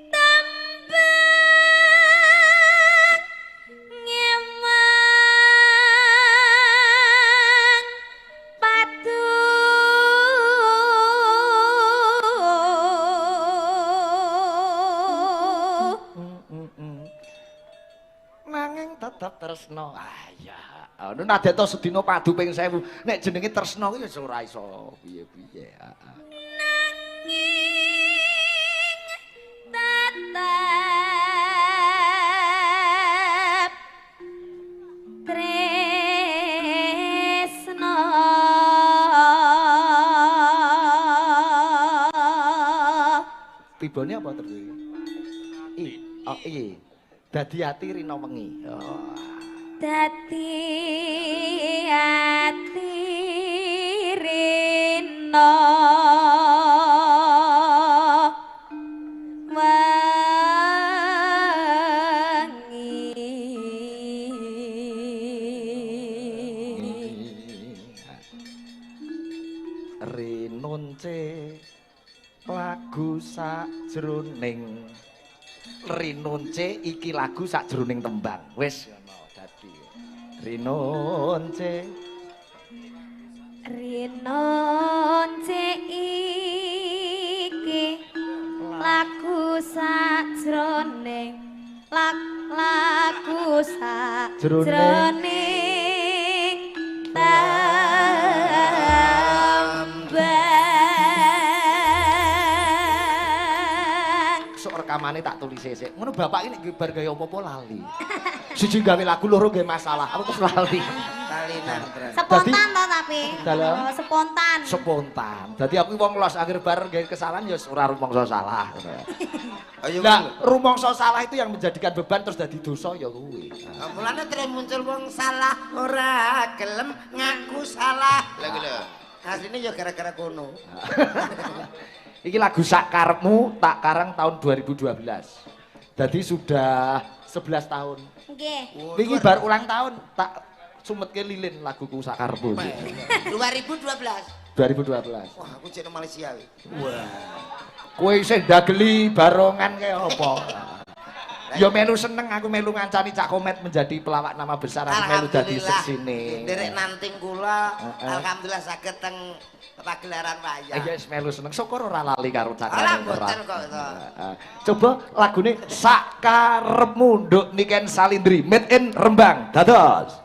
tembang ngewang padu nanging tetep tresno. Ah ya. Anu nadekto sedina padu ping 1000. Nek jenenge tresno kuwi wis ora iso piye-piye. Heeh. Tetep tresno Tibane apa terus? Oh iya. Dadi ati rina wengi. Oh. dadi ati rina rinunce lagu sajroning rinunce iki lagu sajroning tembang wis ngono dadi rinunce iki lagu sajroning lagu sajroning tembang sok rekamane tak tulis sik ngono bapak iki bar gaya apa-apa lali siji gawe lagu loro gawe masalah aku terus lali Kalinan. spontan toh tapi Dalam? oh, spontan spontan dadi aku wong los akhir bar gawe kesalahan ya ora rumangsa salah Ayo nah rumangsa salah itu yang menjadikan beban terus dadi dosa ya kuwi mulane terus muncul wong salah ora gelem ngaku salah. Lha lho. Asline ya gara-gara kono. Iki lagu Sakarepmu tak karang tahun 2012. Jadi sudah 11 tahun. nggih Wingi bar ulang tahun tak sumetke lilin laguku Sakarepmu. 2012. 2012. Wah, aku jeneng Malaysia kuwi. Kowe isih ndageli barongan kaya apa? Ya melu seneng aku melu ngancani Cak Komet menjadi pelawak nama besar aku melu dadi seksine. Derek nanting kula alhamdulillah saged teng pagelaran wayang. Ya wis melu seneng syukur ora lali karo Cak Ora Komet. mboten kok to. Coba lagune Sakarepmu Nduk Niken Salindri made in Rembang. Dados.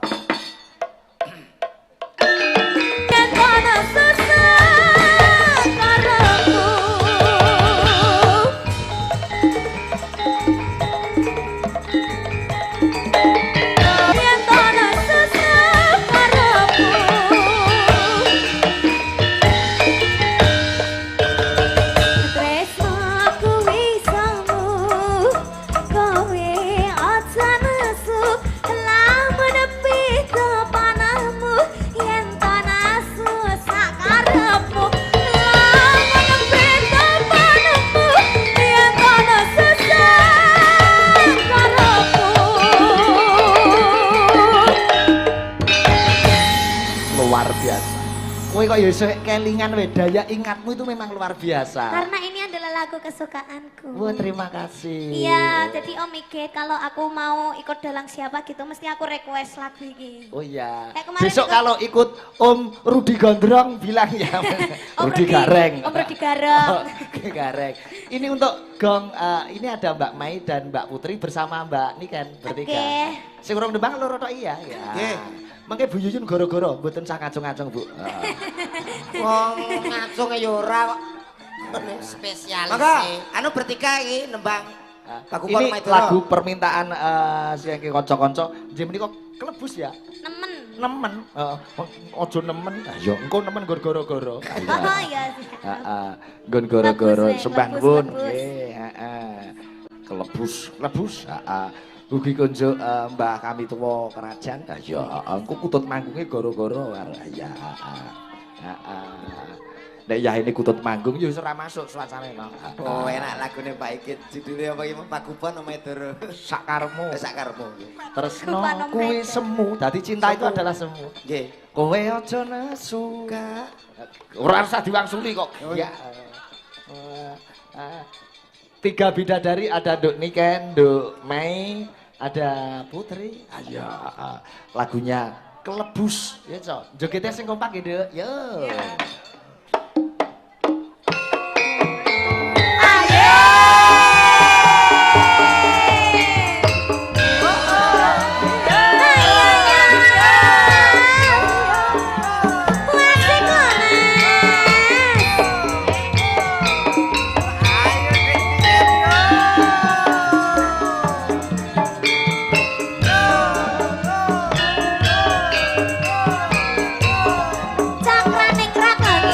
Kowe kok ya iso kelingan we daya ingatmu itu memang luar biasa. karena ini adalah lagu kesukaanku. Wah, terima kasih. Iya, jadi Om Ige kalau aku mau ikut dalang siapa gitu mesti aku request lagu ini. Oh iya. Kayak kemarin Besok ikut- kalau ikut Om Rudi Gondrong bilang ya. Rudi Gareng. Om Rudi Gareng. Oh, Gareng. Ini untuk gong ini ada Mbak Mai dan Mbak Putri bersama Mbak Niken bertiga. Oke. Sing urung nembang loro tok iya ya. Nggih. Mengke Bu Yuyun goro-goro mboten sak ngacung-ngacung, Bu. Wong ngacung ya ora kok. Spesialis. Maka anu bertiga iki nembang lagu Ini Maidoro. lagu permintaan sing kanca-kanca nggih menika kelebus ya. Nemen. Nemen, ojo nemen. Ayo engko nemen nggon goro-goro. Oh iya sih. Heeh. Nggon goro-goro Lebus, sembah lebus, ngun. lebus. Nggih, heeh. Kelebus, lebus. Heeh. Ugi kunjuk Mbah kami tuwa kerajaan. Ya, engko kutut manggunge goro-goro karo ya. Heeh. Nek ya ini kutut manggung ya wis ora masuk suasane no. Oh, enak lagune Pak Ikit. Judulnya apa iki? Pakuban Om Maidoro. Sakarepmu. Sakarepmu. Tresno Rupa nom kuwi Maidoro. semu. Dadi cinta itu adalah semu. Nggih. Kowe aja nesu. Ora usah diwangsuli kok. Ya. Tiga bidadari ada Nduk Niken, Nduk Mei, ada Putri. Ayo. Lagunya Kelebus. Ya, Cok. Jogetnya sing kompak ya, Nduk. Yo. Cakraning rak lagi.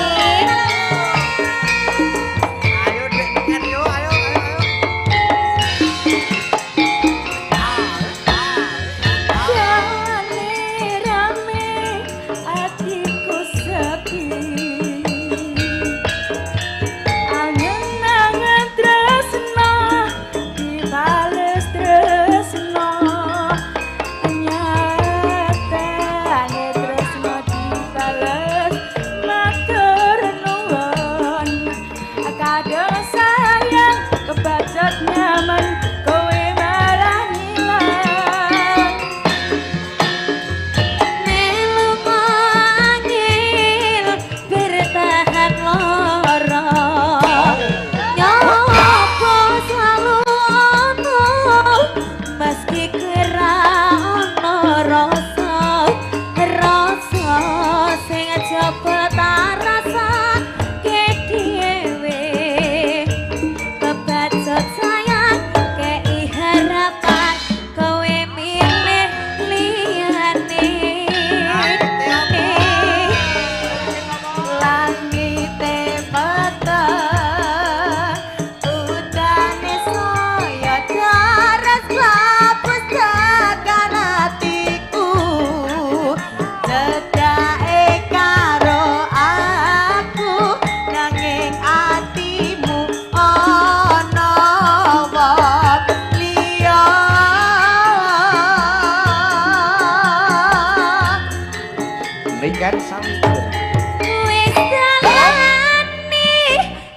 Niken Salindri. Wis dalani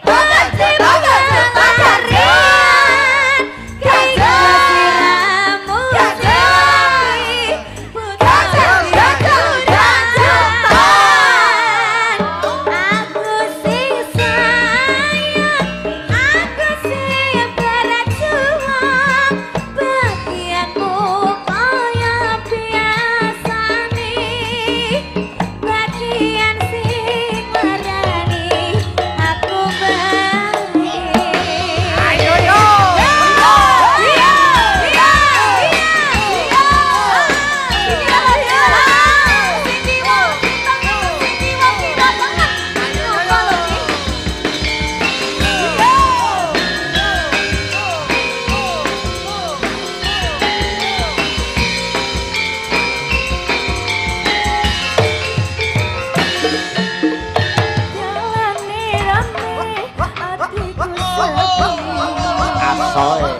aja pangarian kasiramu kasih putra aku sing sayang aku sing berjuang bagianmu kaya biasane bagian sing marani aku baik ayo yo iya Asoe.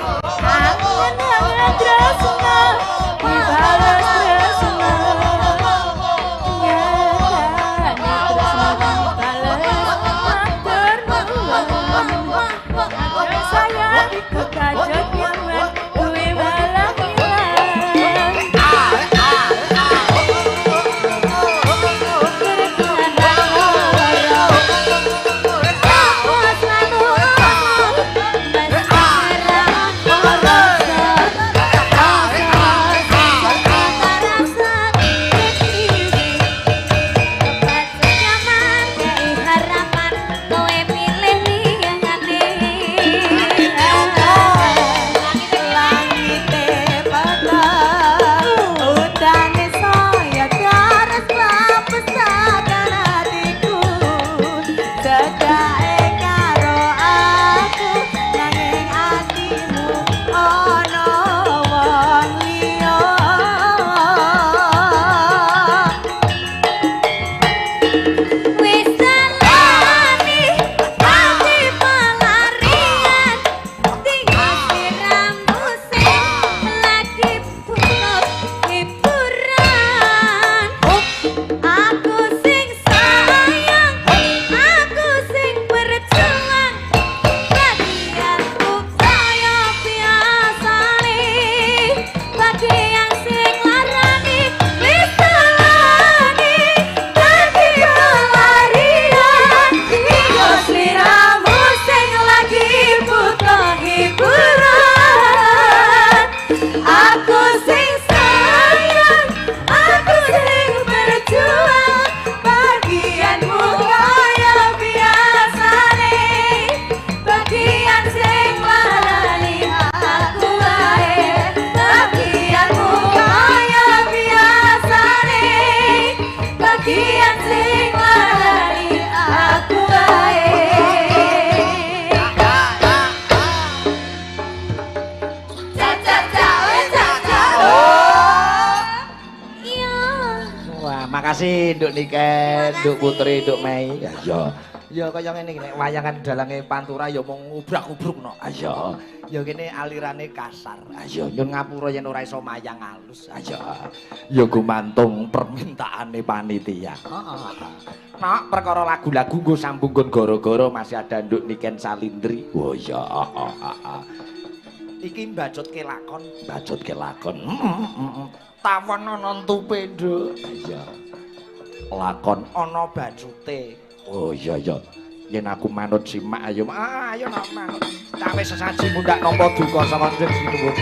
Makasih Nduk Niken, Nduk Putri, Nduk Mei. Ya. Ya kaya ngene nek wayangan dalange Pantura ya mung ubrak-ubruk no. Ayo. Ya kene alirane kasar. Ayo nyun ngapura yen ora iso mayang alus. Ayo. Ya gumantung permintaane panitia. Heeh. Nak perkara lagu-lagu nggo sambung nggon gara-gara masih ada Nduk Niken Salindri. Oh ya. Iki mbacutke lakon. Tawon ana entupe, Nduk. Iya. Lakon ana bacute. Oh iya ya. Yen aku manut simak ayo. Ayo nak manut. Cawe sesaji mundak nampa duka saka njen sinuwun.